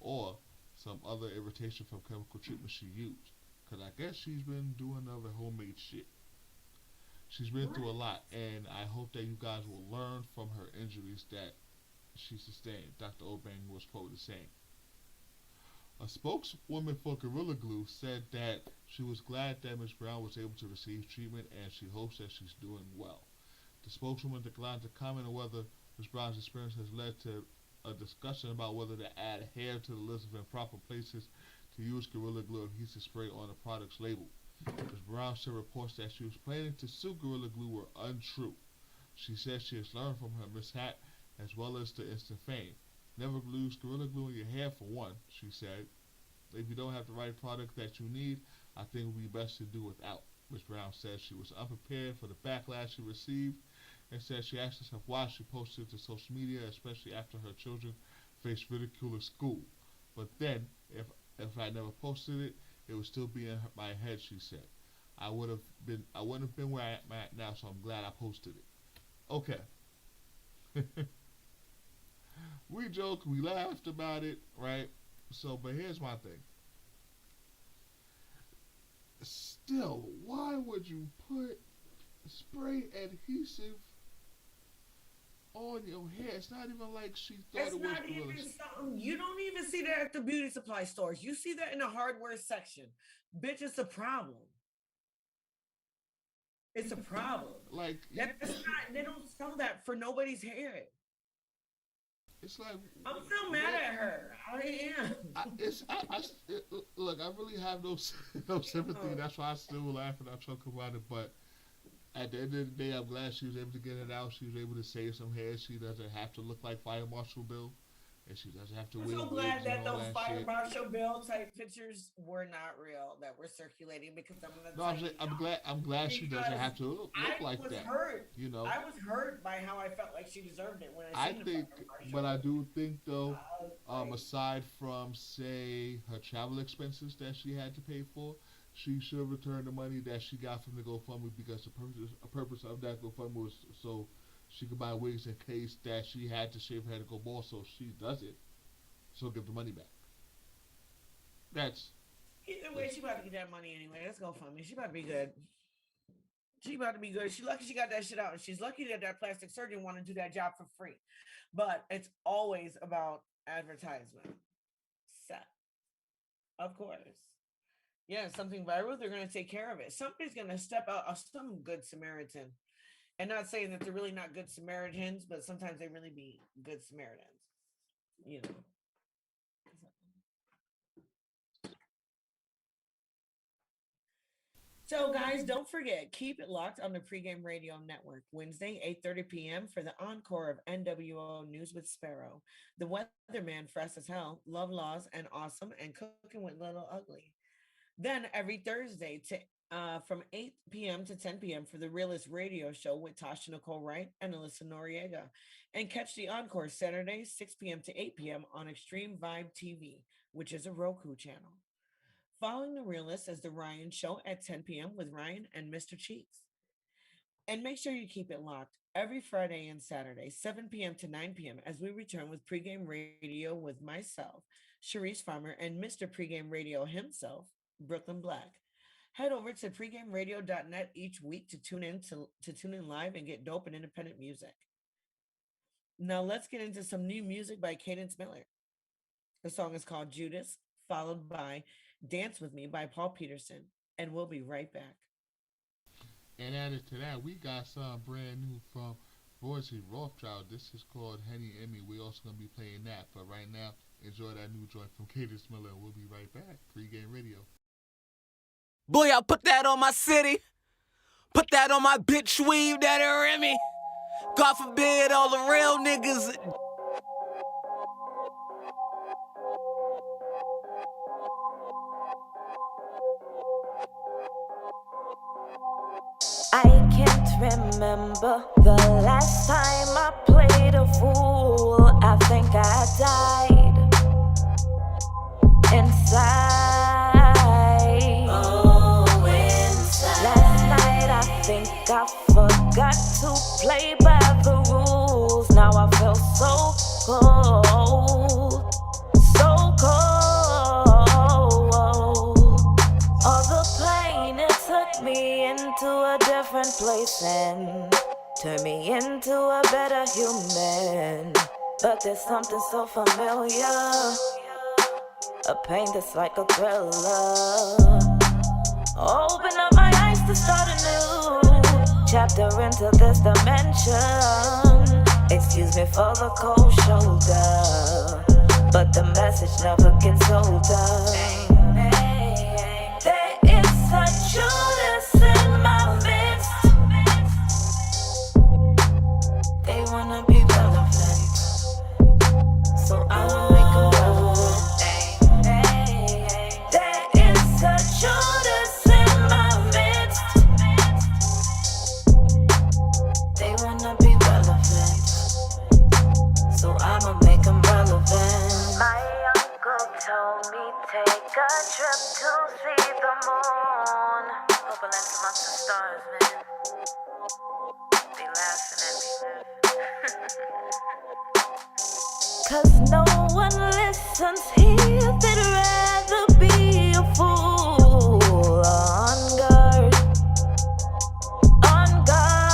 or some other irritation from chemical treatment she used. Because I guess she's been doing other homemade shit. She's been through a lot, and I hope that you guys will learn from her injuries that she sustained, Dr. Obeng was quoted saying. A spokeswoman for Gorilla Glue said that she was glad that Ms. Brown was able to receive treatment and she hopes that she's doing well. The spokeswoman declined to comment on whether Ms. Brown's experience has led to a discussion about whether to add hair to the list of improper places to use Gorilla Glue adhesive spray on the product's label. Ms. Brown said reports that she was planning to sue Gorilla Glue were untrue. She said she has learned from her mishap as well as the instant fame. Never use Gorilla Glue in your hair for one, she said. If you don't have the right product that you need, I think it would be best to do without. Ms. Brown said she was unprepared for the backlash she received and said she asked herself why she posted to social media, especially after her children faced ridicule at school. But then, if I never posted it, it would still be in my head, she said. I wouldn't have been where I'm at now, so I'm glad I posted it. Okay. We joked, we laughed about it, right? So, but here's my thing. Still, why would you put spray adhesive on your hair? It's not even like she thought It's it was not even gorilla. something you don't even see that at the beauty supply stores. You see that in the hardware section. Bitch, it's a problem. It's a problem. Like, That's not, they don't sell that for nobody's hair. it's like I'm still mad at her. I am. Look, I really have no no sympathy. That's why I still laugh and I talk about it. But at the end of the day, I'm glad she was able to get it out. She was able to save some hair. She doesn't have to look like Fire Marshal Bill, and she doesn't have to I'm wear so wigs glad and that all those that Fire shit. Marshal Bill type pictures were not real that were circulating because I'm gonna No, tell you, I'm glad she doesn't because have to look I like was that. hurt. You know, I was hurt by how I felt like she deserved it when I I seen the think, Fire Marshal. but I do think though, Like, aside from say her travel expenses that she had to pay for, she should have returned the money that she got from the GoFundMe because the purpose of that GoFundMe was so she could buy wigs in case that she had to shave her head and go bald. So she does it, she'll give the money back. That's either way, she about to get that money anyway. Let's go fund me. She about to be good. She about to be good. She lucky she got that shit out. And she's lucky that that plastic surgeon want to do that job for free. But it's always about advertisement. So, of course. Yeah, something viral, they're going to take care of it. Somebody's going to step out, some good Samaritan. And not saying that they're really not good Samaritans, but sometimes they really be good Samaritans. You know. So, guys, don't forget, keep it locked on the Pregame Radio Network. Wednesday, 8:30 p.m. for the encore of NWO News with Sparrow, The Weatherman, Fresh as Hell, Love Laws, and Awesome, and Cooking with Little Ugly. Then every Thursday from 8 p.m. to 10 p.m. for the Realist Radio Show with Tasha Nicole Wright and Alyssa Noriega. And catch the encore Saturday, 6 p.m. to 8 p.m. on Extreme Vibe TV, which is a Roku channel. Following the Realist is the Ryan Show at 10 p.m. with Ryan and Mr. Cheeks. And make sure you keep it locked every Friday and Saturday, 7 p.m. to 9 p.m. as we return with Pregame Radio with myself, Sharice Farmer, and Mr. Pregame Radio himself, Brooklyn Black. Head over to pregameradio.net each week to tune in live and get dope and independent music. Now let's get into some new music by Cadence Miller. The song is called Judas, followed by Dance With Me by Paul Peterson, and we'll be right back. And added to that, we got some brand new from Royce Rothschild. This is called Henny Emmy. We're also going to be playing that. But right now, enjoy that new joint from Cadence Miller. We'll be right back. Pre-game radio. Boy, I put that on my city. Put that on my bitch weave, that hear me. God forbid all the real niggas. I can't remember the last time I played a fool. I think I died inside. Oh, inside. Last night I think I forgot to play by the rules. Now I feel so cold, so cold. All the pain, it took me into a different place and turned me into a better human. But there's something so familiar, a pain that's like a thriller. Open up my eyes to start a new chapter into this dimension. Excuse me for the cold shoulder, but the message never gets older. There is a Judas in my midst. They wanna be relevant, so I'ma make them relevant. There is a Judas in my midst. They wanna be relevant, so I'ma make them relevant. My uncle told me take a trip to see the moon. Hope I land amongst the stars, man. They laughing at me. Cause no one listens here, they'd rather be a fool. On guard, on guard.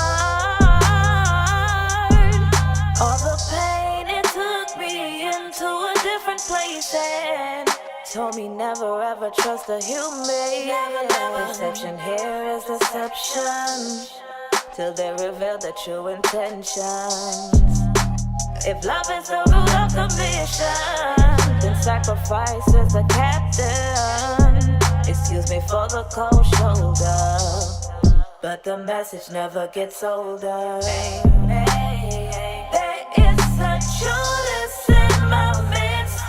All the pain, it took me into a different place and told me never ever trust a human. Perception here is deception, till they reveal the true intentions. If love is the root of the mission, then sacrifice is the captain. Excuse me for the cold shoulder, but the message never gets older. There is a Judas in my midst.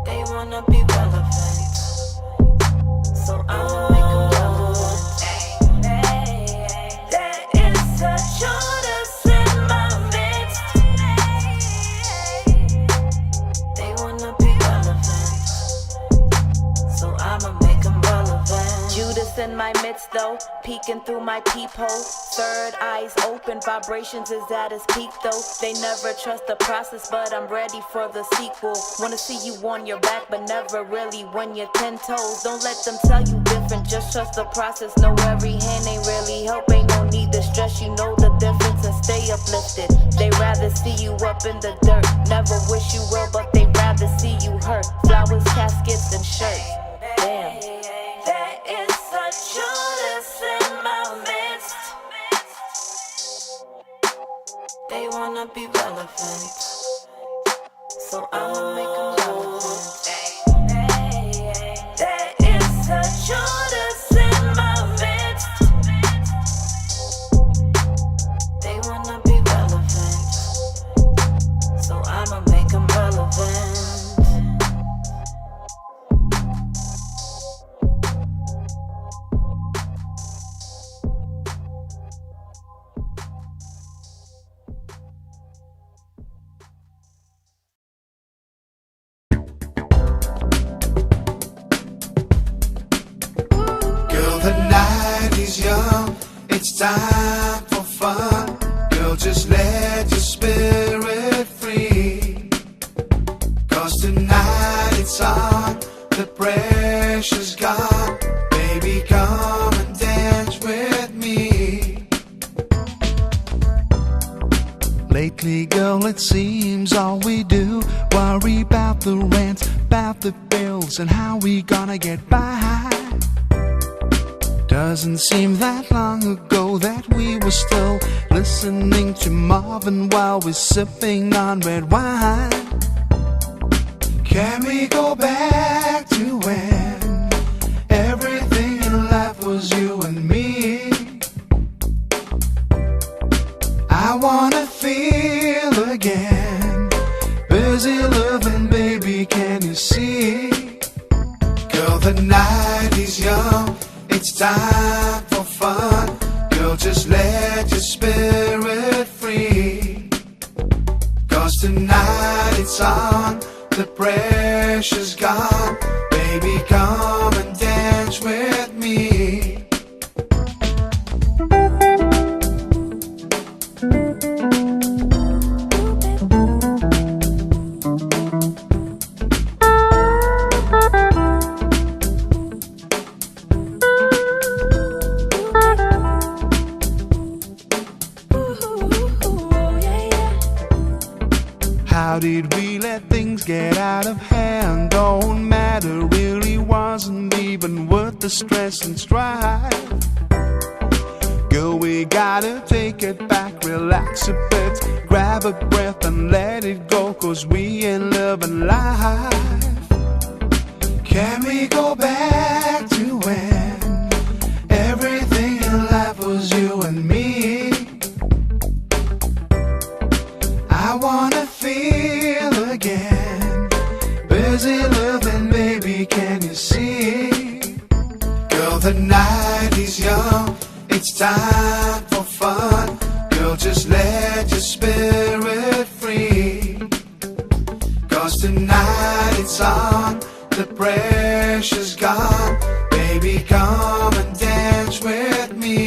They wanna be relevant, so I'ma make them relevant. There is a Judas in my midst. They wanna be relevant, so I'ma make them relevant. Judas in my midst though, peeking through my peephole. Third eyes open, vibrations is at its peak though. They never trust the process, but I'm ready for the sequel. Wanna see you on your back, but never really when you're 10 toes. Don't let them tell you different, just trust the process. No, every hand ain't really help, ain't no need to stress. You know the difference and stay uplifted. They rather see you up in the dirt, never wish you well, but they rather see you hurt. Flowers, caskets, and shirts. Damn. There is a Judas in my midst. They wanna be relevant, so I'ma make them relevant. There is a Judas in my midst. They wanna be relevant, so I'ma make them relevant. The night is young, it's time for fun. Girl, just let your spirit free. 'Cause tonight it's on. Lately, girl, it seems all we do worry about the rent, about the bills, and how we gonna get by. Doesn't seem that long ago that we were still listening to Marvin while we're sipping on red wine. Can we go back to when everything in life was you and me? I wanna feel again, busy loving, baby, can you see? Girl, the night is young, it's time for fun. Girl, just let your spirit free. 'Cause tonight it's on, the pressure's gone. Baby, come and dance with me. How did we let things get out of hand? Don't matter, really wasn't even worth the stress and strife. Girl, we gotta take it back, relax a bit, grab a breath and let it go, 'cause we ain't living life. Can we go back to when everything in life was you and me? I wanna feel again, busy living, baby, can you see? Girl, the night is young, it's time for fun. Girl, just let your spirit free. 'Cause tonight it's on, the pressure's gone. Baby, come and dance with me.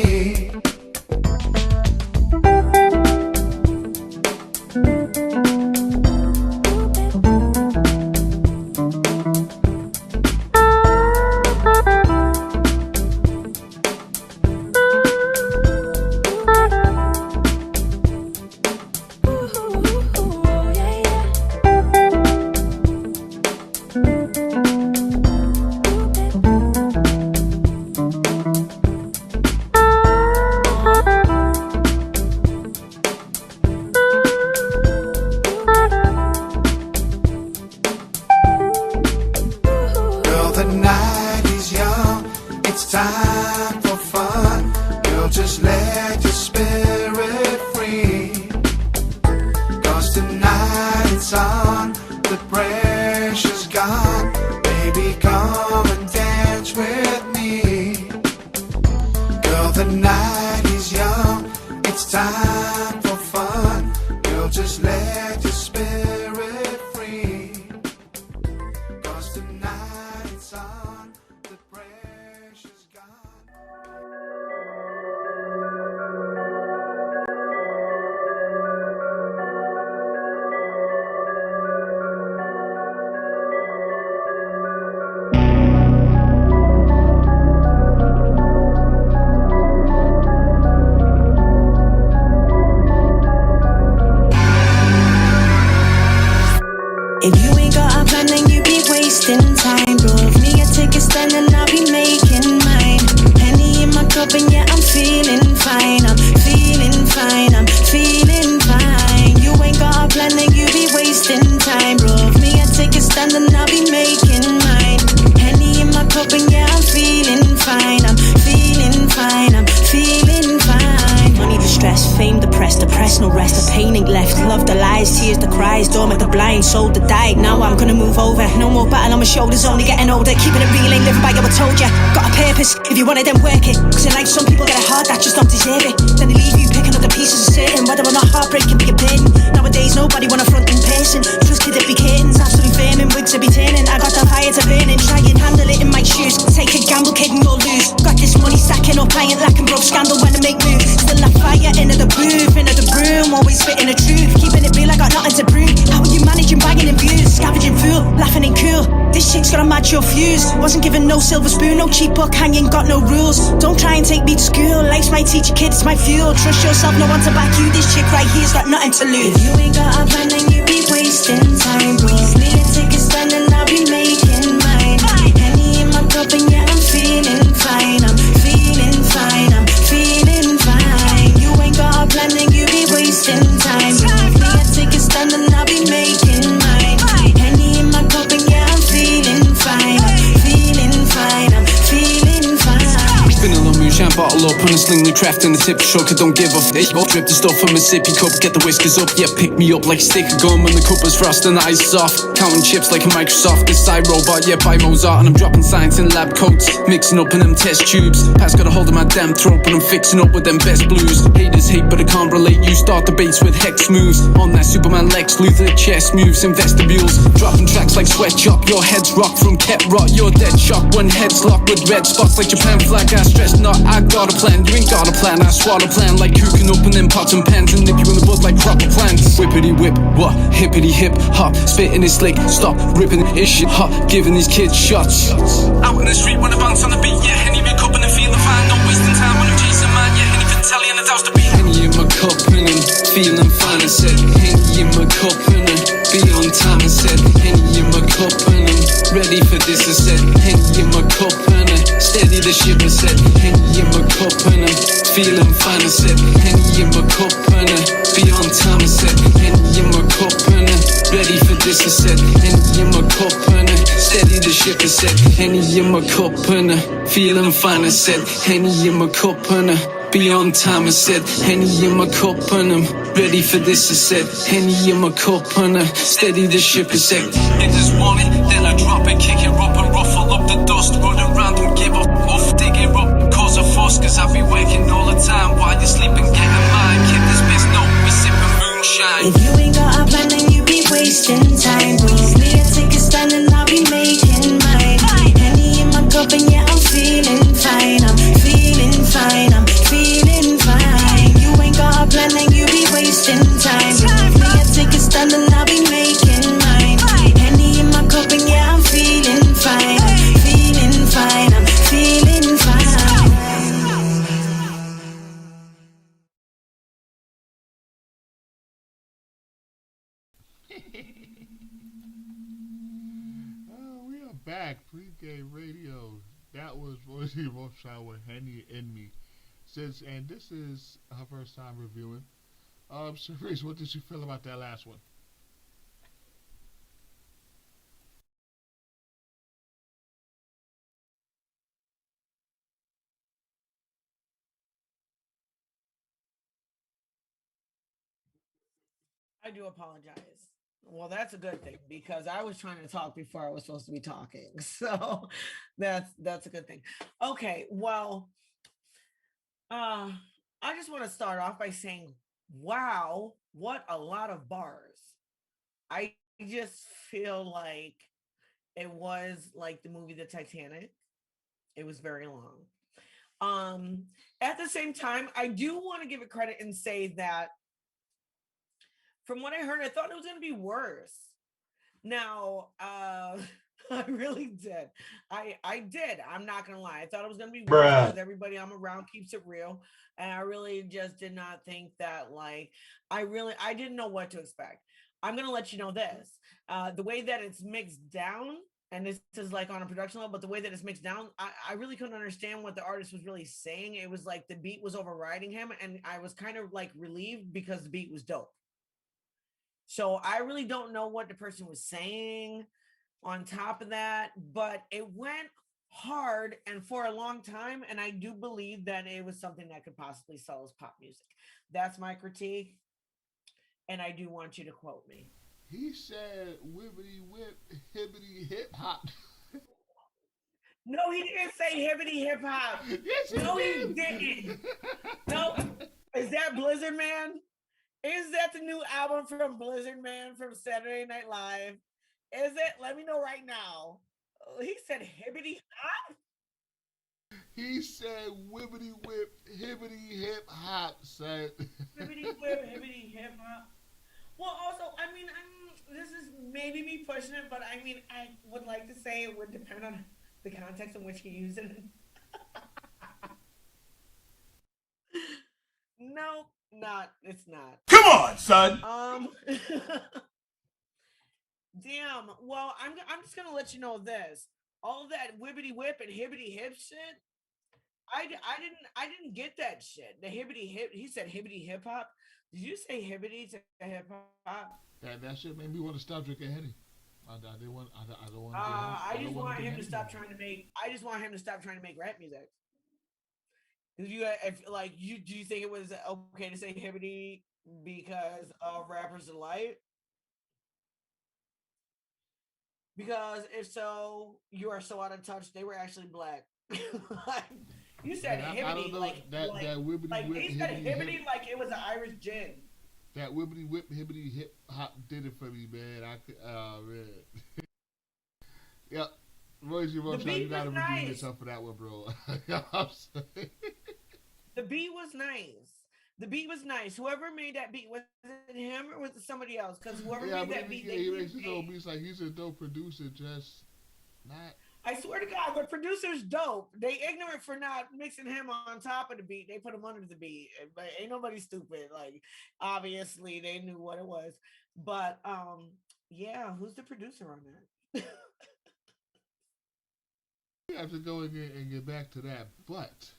Time for fun, girl, just let your spirit free. 'Cause tonight it's on, the pressure's gone. Baby, come and dance with me. Girl, the night is young, it's time for fun. Girl, just let your spirit free. 'Cause tonight it's on, the pressure's gone. If you ain't got a plan, then you be wasting time, bro. If me a ticket stand, then I'll be making mine. Penny in my cup, and yeah, I'm feeling fine. I'm feeling fine. I'm feeling fine. You ain't got a plan, then you be wasting time, bro. If me a ticket stand, then I'll be making mine. Penny in my cup, and yeah, I'm feeling fine. I'm feeling fine. I'm feeling fine. Money, the stress, fame, the press, no rest. The pain ain't left. Love the lies, tears, the cries, dorm at the blind, soul the died. Now I'm gonna move over. No more battle on my shoulders, only getting older. Keeping it real, ain't living by what I told ya. Got a purpose, if you want it, then work it. 'Cause like some people get a heart that just don't deserve it. Then they leave you picking up the pieces of certain. Whether or not heartbreak can be a burden. Nowadays nobody wanna front in person. Just kids that be kittens, absolute vermin, wigs to be turning. I got the fire to burning, try and handle it in my shoes. Take a gamble, kid, and you'll lose. Got this money stacking up, I ain't lacking, bro. Scandal when I make moves. Still that fire into the booth, into the room, always spitting the truth. Keeping it real, I got nothing to prove. How are you managing, bagging and views? Scavenging fool, laughing and cool. This chick's got a mad catch your fuse. Wasn't given no silver spoon, no cheap book hanging, got no rules. Don't try and take me to school, life's my teacher, kid, it's my fuel. Trust yourself, no one to back you. This chick right here's got nothing to lose. If you ain't got a plan, then you be wasting time. Roll me a ticket stand and I'll be making mine. Henny in my cup and yeah, I'm feeling fine. I'm feeling fine, I'm feeling fine. You ain't got a plan, then you be wasting time. Roll me a ticket stand and I'll be making mine. Henny in my cup and yeah, I'm feeling fine. I'm feeling fine, I'm feeling fine. Spin a little moonshine bottle up on a sling, craft in the tip shook. I don't give a f***. Drip the stuff from a sippy cup, get the whiskers up. Yeah, pick me up like a stick of gum when the cup is frost and the ice soft. Counting chips like a Microsoft, this side robot, yeah, by Mozart. And I'm dropping science in lab coats, mixing up in them test tubes. Pat's got a hold of my damn throat, but I'm fixing up with them best blues. Haters hate, but I can't relate. You start debates with hex moves. On that Superman Lex Luthor chess moves in vestibules. Dropping tracks like sweatshop, your head's rocked from ket rot. You're dead shock when heads locked with red spots like Japan flag. I stress not, I got a plan. You ain't got a plan, I swallow plan like cooking up in them pots and pans and nip you in the bud like proper plants. Whippity whip, what? Hippity hip hop, spitting is slick, stop ripping this shit hot, giving these kids shots. Out in the street when I bounce on the beat, yeah, Henny be cupping and feeling fine. Not wasting time when I'm chasing mine, yeah, Henny for telly and the douse to beat. Henny in my cup and I'm feeling fine. I said, Henny in my cup and I'm be on time. I said, Henny in my cup and I'm ready for this. I said, Henny in my cup and I'm steady the ship. I said, Henny in my cup and I'm feeling fine. I said, Henny in my cup and I'm be on time. I said, Henny in my cup and I'm ready for this. I said, Henny in my cup and I'm steady the ship. I said, Henny in my cup and I'm feeling fine. I said, Henny in my cup and I'm be on time. I said, Henny in my cup and I'm ready for this. I said, Henny in my cup and I steady the ship. I said, it is want it, then I drop it, kick it up and ruffle up the dust, run around and give up, off, dig it up, cause a fuss, cause I be waking all the time while you sleeping, getting mine, kid, this bitch know we sipping moonshine. If you ain't got a plan, then you be wasting time. Roll me a ticket stand and I'll be making mine. Henny in my cup and yeah, I'm feeling fine. I'm feeling fine, I'm feeling fine. You ain't got a plan, then you be wasting time. Roll me a ticket stand and I'll be making mine. Henny in my cup and yeah, I'm feeling fine. I'm feeling fine, I'm feeling fine. We are back, Pre-Game Radio. That was Rosie Rothschild with Henny in Me. And this is her first time reviewing. Sharice, what did you feel about that last one? I do apologize. Well, that's a good thing because I was trying to talk before I was supposed to be talking. So that's a good thing. Okay, well, I just want to start off by saying, wow, what a lot of bars. I just feel like it was like the movie The Titanic. It was very long. At the same time, I do want to give it credit and say that from what I heard, I thought it was going to be worse. Now, I really did. I did. I'm not going to lie. I thought it was going to be worse because everybody I'm around keeps it real. And I really just did not think that, like, I didn't know what to expect. I'm going to let you know this. The way that it's mixed down, and this is like on a production level, but the way that it's mixed down, I really couldn't understand what the artist was really saying. It was like the beat was overriding him, and I was kind of like relieved because the beat was dope. So I really don't know what the person was saying on top of that, but it went hard and for a long time. And I do believe that it was something that could possibly sell as pop music. That's my critique. And I do want you to quote me. He said, whippity whip, hibbity hip hop. No, he didn't say hibbity hip hop. Yes, he didn't. No, is that Blizzard Man? Is that the new album from Blizzard Man from Saturday Night Live? Is it? Let me know right now. He said hibbity hop? He said whippity whip, hibbity hip hop, son. Hibbity whip, hibbity hip hop. Well, also, this is maybe me pushing it, but I would like to say it would depend on the context in which you use it. No, not. It's not. Come on, son. Damn. Well, I'm just gonna let you know this. All that whippity whip and hibbity hip shit. I didn't get that shit. The hibbity hip. He said hibbity hip hop. Did you say hibbity to hip hop? That shit made me want to stop drinking Henny. I didn't want. I don't want to do. I I don't just want to want do him to Henny no stop more. trying to make. I just want him to stop trying to make rap music. If do you think it was okay to say hibbity because of rappers delight? Because if so, you are so out of touch. They were actually black. Like, you said Man, I don't hibbity know that whippity whip they said hibbity hip. hibbity like it was an Irish gin. That whippity whip hibbity hip hop did it for me, man. I could. Oh man. Yep. Royce The Rocha, you beat was gotta redeem nice. yourself for that one, bro. I'm sorry. The beat was nice. The beat was nice. Whoever made that beat, was it him or was it somebody else? Because whoever Yeah, made but that beat, yeah, they he did makes his own beats like he's a dope producer, just not. I swear to God, the producer's dope. They ignorant for not mixing him on top of the beat. They put him under the beat. But ain't nobody stupid. Like, obviously they knew what it was. But yeah, who's the producer on that? We have to go and get back to that, but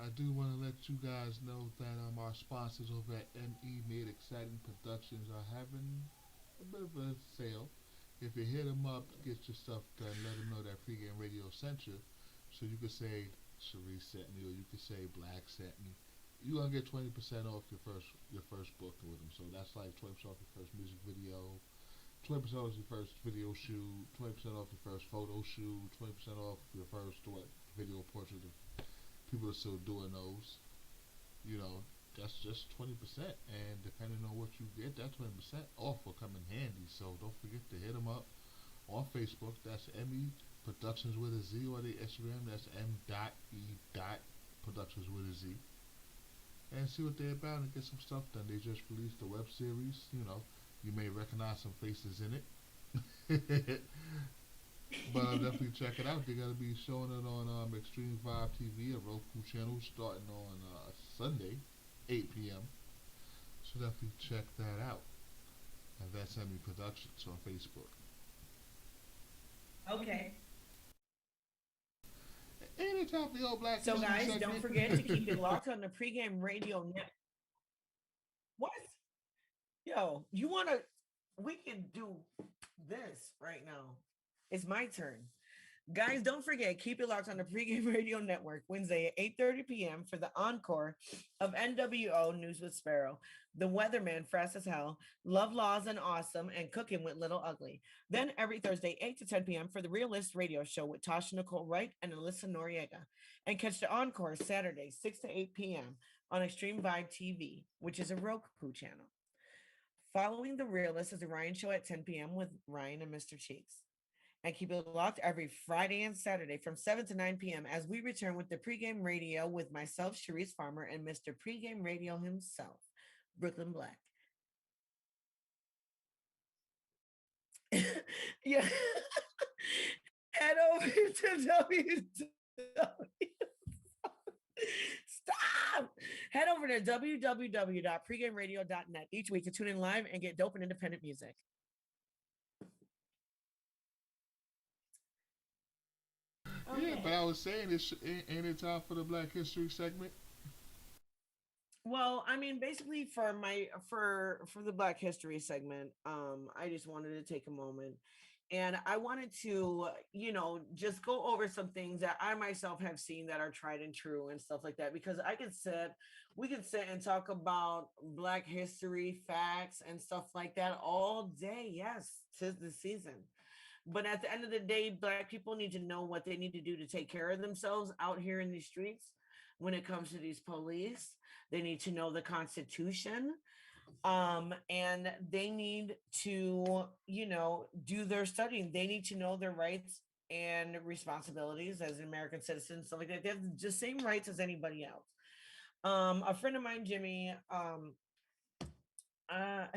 I do want to let you guys know that our sponsors over at ME Made Exciting Productions are having a bit of a sale. If you hit them up, get your stuff done, let them know that Pregame Radio sent you. So you could say Sharice sent me, or you could say Black sent me. You're gonna get 20% off your first booking with them. So that's like 20% off your first music video, 20% off your first video shoot, 20% off your first photo shoot, 20% off your first video portrait of people are still doing those. You know, that's just 20%, and depending on what you get, that 20% off will come in handy. So don't forget to hit them up on Facebook. That's ME Productions with a Z, or the Instagram. That's M.E. Productions with a Z, and see what they're about and get some stuff done. They just released a web series. You know, you may recognize some faces in it. But definitely check it out. They're gonna be showing it on Extreme Vibe TV, a Roku channel, starting on Sunday, 8 p.m. So definitely check that out. And that's ME Productions on Facebook. Okay. Anytime for the old Black So History guys, segment. don't forget to keep it locked on the pregame radio net. What? Yo, you wanna we can do this right now. It's my turn. Guys, don't forget, keep it locked on the Pregame Radio Network Wednesday at 8:30 p.m. for the encore of NWO News with Sparrow, The Weatherman, Fast as Hell, Love Laws and Awesome, and Cooking with Little Ugly. Then every Thursday, 8 to 10 p.m. for the Realist Radio Show with Tasha Nicole Wright and Alyssa Noriega. And catch the encore Saturday, 6 to 8 p.m. on Extreme Vibe TV, which is a Roku channel. Following The Realist is the Ryan Show at 10 p.m. with Ryan and Mr. Cheeks. And keep it locked every Friday and Saturday from 7 to 9 p.m. as we return with the pregame radio with myself, Sharice Farmer, and Mr. Pregame Radio himself, Brooklyn Black. Yeah. Head over to Stop! Head over to www.pregameradio.net each week to tune in live and get dope and independent music. Okay. Yeah, but I was saying, ain't it time for the Black History segment? Well, basically for the Black History segment, I just wanted to take a moment and I wanted to, just go over some things that I myself have seen that are tried and true and stuff like that, because we could sit and talk about Black history facts and stuff like that all day. Yes, 'tis the season. But at the end of the day, Black people need to know what they need to do to take care of themselves out here in these streets. When it comes to these police, they need to know the Constitution, and they need to, do their studying. They need to know their rights and responsibilities as an American citizen, stuff like that. They have the same rights as anybody else. A friend of mine, Jimmy,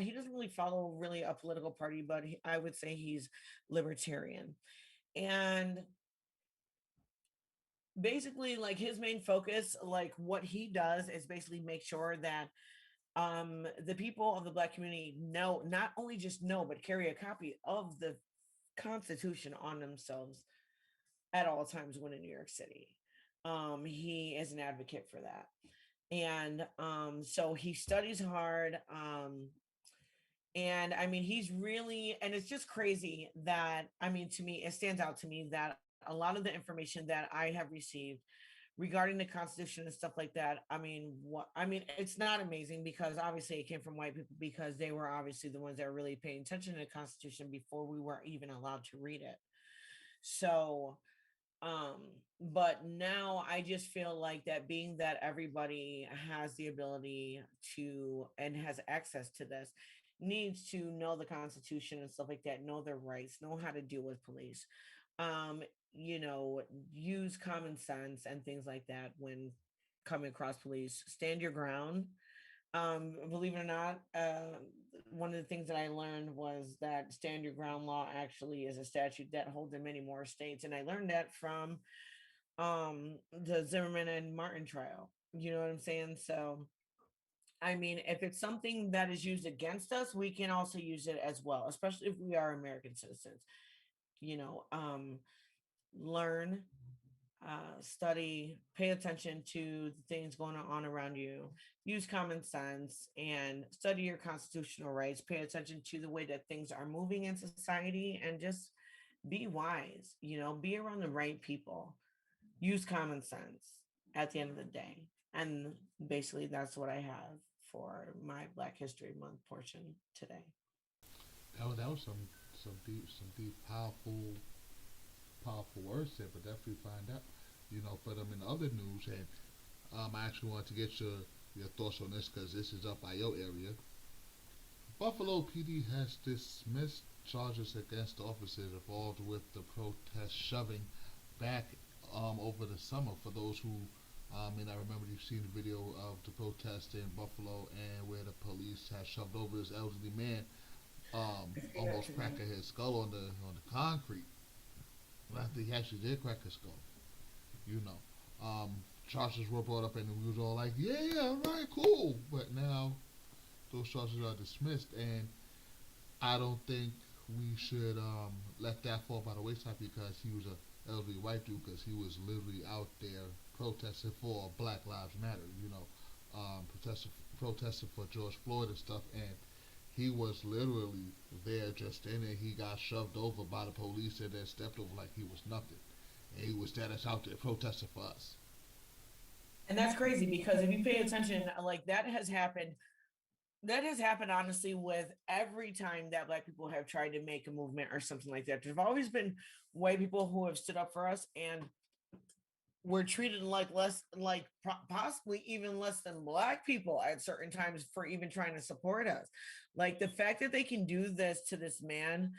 he doesn't really follow really a political party, but I would say he's libertarian. And basically, like his main focus, like what he does is basically make sure that the people of the black community know, not only just know, but carry a copy of the Constitution on themselves at all times when in New York City. He is an advocate for that. And so he studies hard. And I mean, he's really, and it's just crazy that, I mean, to me, it stands out to me that a lot of the information that I have received regarding the Constitution and stuff like that, I mean, it's not amazing because obviously it came from white people because they were obviously the ones that were really paying attention to the Constitution before we were even allowed to read it. So, um, but now I just feel like that being that everybody has the ability to and has access to this, needs to know the Constitution and stuff like that, know their rights, know how to deal with police, um, use common sense and things like that when coming across police, stand your ground. Believe it or not, one of the things that I learned was that stand your ground law actually is a statute that holds in many more states. And I learned that from the Zimmerman and Martin trial. You know what I'm saying? So I mean, if it's something that is used against us, we can also use it as well, especially if we are American citizens. You know, learn, study, pay attention to the things going on around you, use common sense, and study your constitutional rights. Pay attention to the way that things are moving in society, and just be wise. Be around the right people. Use common sense at the end of the day. And basically, that's what I have for my Black History Month portion today. That was some deep, powerful words there, but definitely find out. But in other news, and I actually wanted to get your thoughts on this because this is up by your area. Buffalo PD has dismissed charges against officers involved with the protest shoving back over the summer. For those who and I remember you've seen the video of the protest in Buffalo and where the police had shoved over this elderly man, almost cracking his skull on the concrete. Well, I think he actually did crack his skull. Charges were brought up and we was all like, yeah, all right, cool. But now those charges are dismissed, and I don't think we should let that fall by the wayside because he was a elderly white dude, because he was literally out there protesting for Black Lives Matter, protesting for George Floyd and stuff, and he was literally there just then, and he got shoved over by the police and then stepped over like he was nothing. And he was that's out there protesting for us. And that's crazy because if you pay attention, like that has happened honestly with every time that Black people have tried to make a movement or something like that. There's always been white people who have stood up for us, and we're treated like less, like possibly even less than Black people at certain times for even trying to support us. Like the fact that they can do this to this man,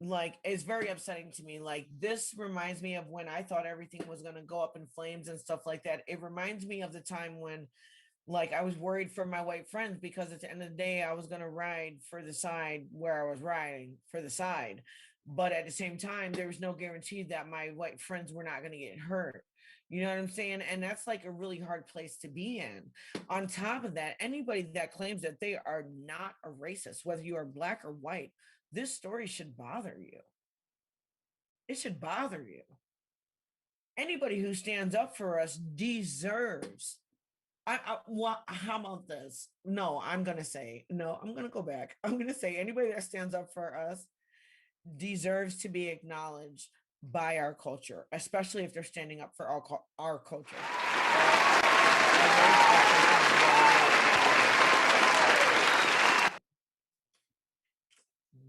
like, is very upsetting to me. Like, this reminds me of when I thought everything was going to go up in flames and stuff like that. It reminds me of the time when, like, I was worried for my white friends because at the end of the day, I was going to ride for the side where I was riding for the side. But at the same time, there was no guarantee that my white friends were not going to get hurt. You know what I'm saying? And that's like a really hard place to be in. On top of that, anybody that claims that they are not a racist, whether you are Black or white, this story should bother you. It should bother you. Anybody who stands up for us deserves. How about this? No, I'm going to go back. I'm going to say anybody that stands up for us deserves to be acknowledged by our culture, especially if they're standing up for our culture.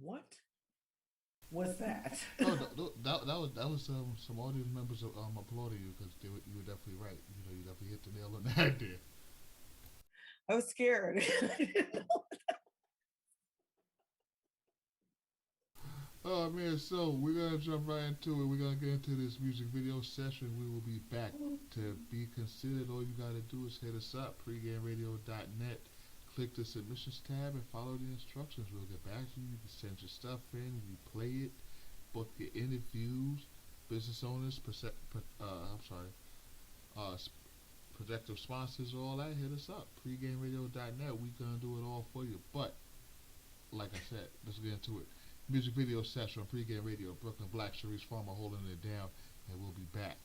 What was that? That was some audience members applauding you because you were definitely right. You definitely hit the nail on the head there. I was scared. Oh man, so we're gonna jump right into it. We're gonna get into this music video session. We will be back. To be considered, all you gotta do is hit us up, pregameradio.net. click the submissions tab and follow the instructions. We'll get back to you. You can send your stuff in, you play it, book your interviews, business owners, projective sponsors, all that. Hit us up. PreGameRadio.net. We gonna do it all for you. But like I said, let's get into it. Music video session on Pregame Radio. Brooklyn Black, Sharice Farmer holding it down, and we'll be back.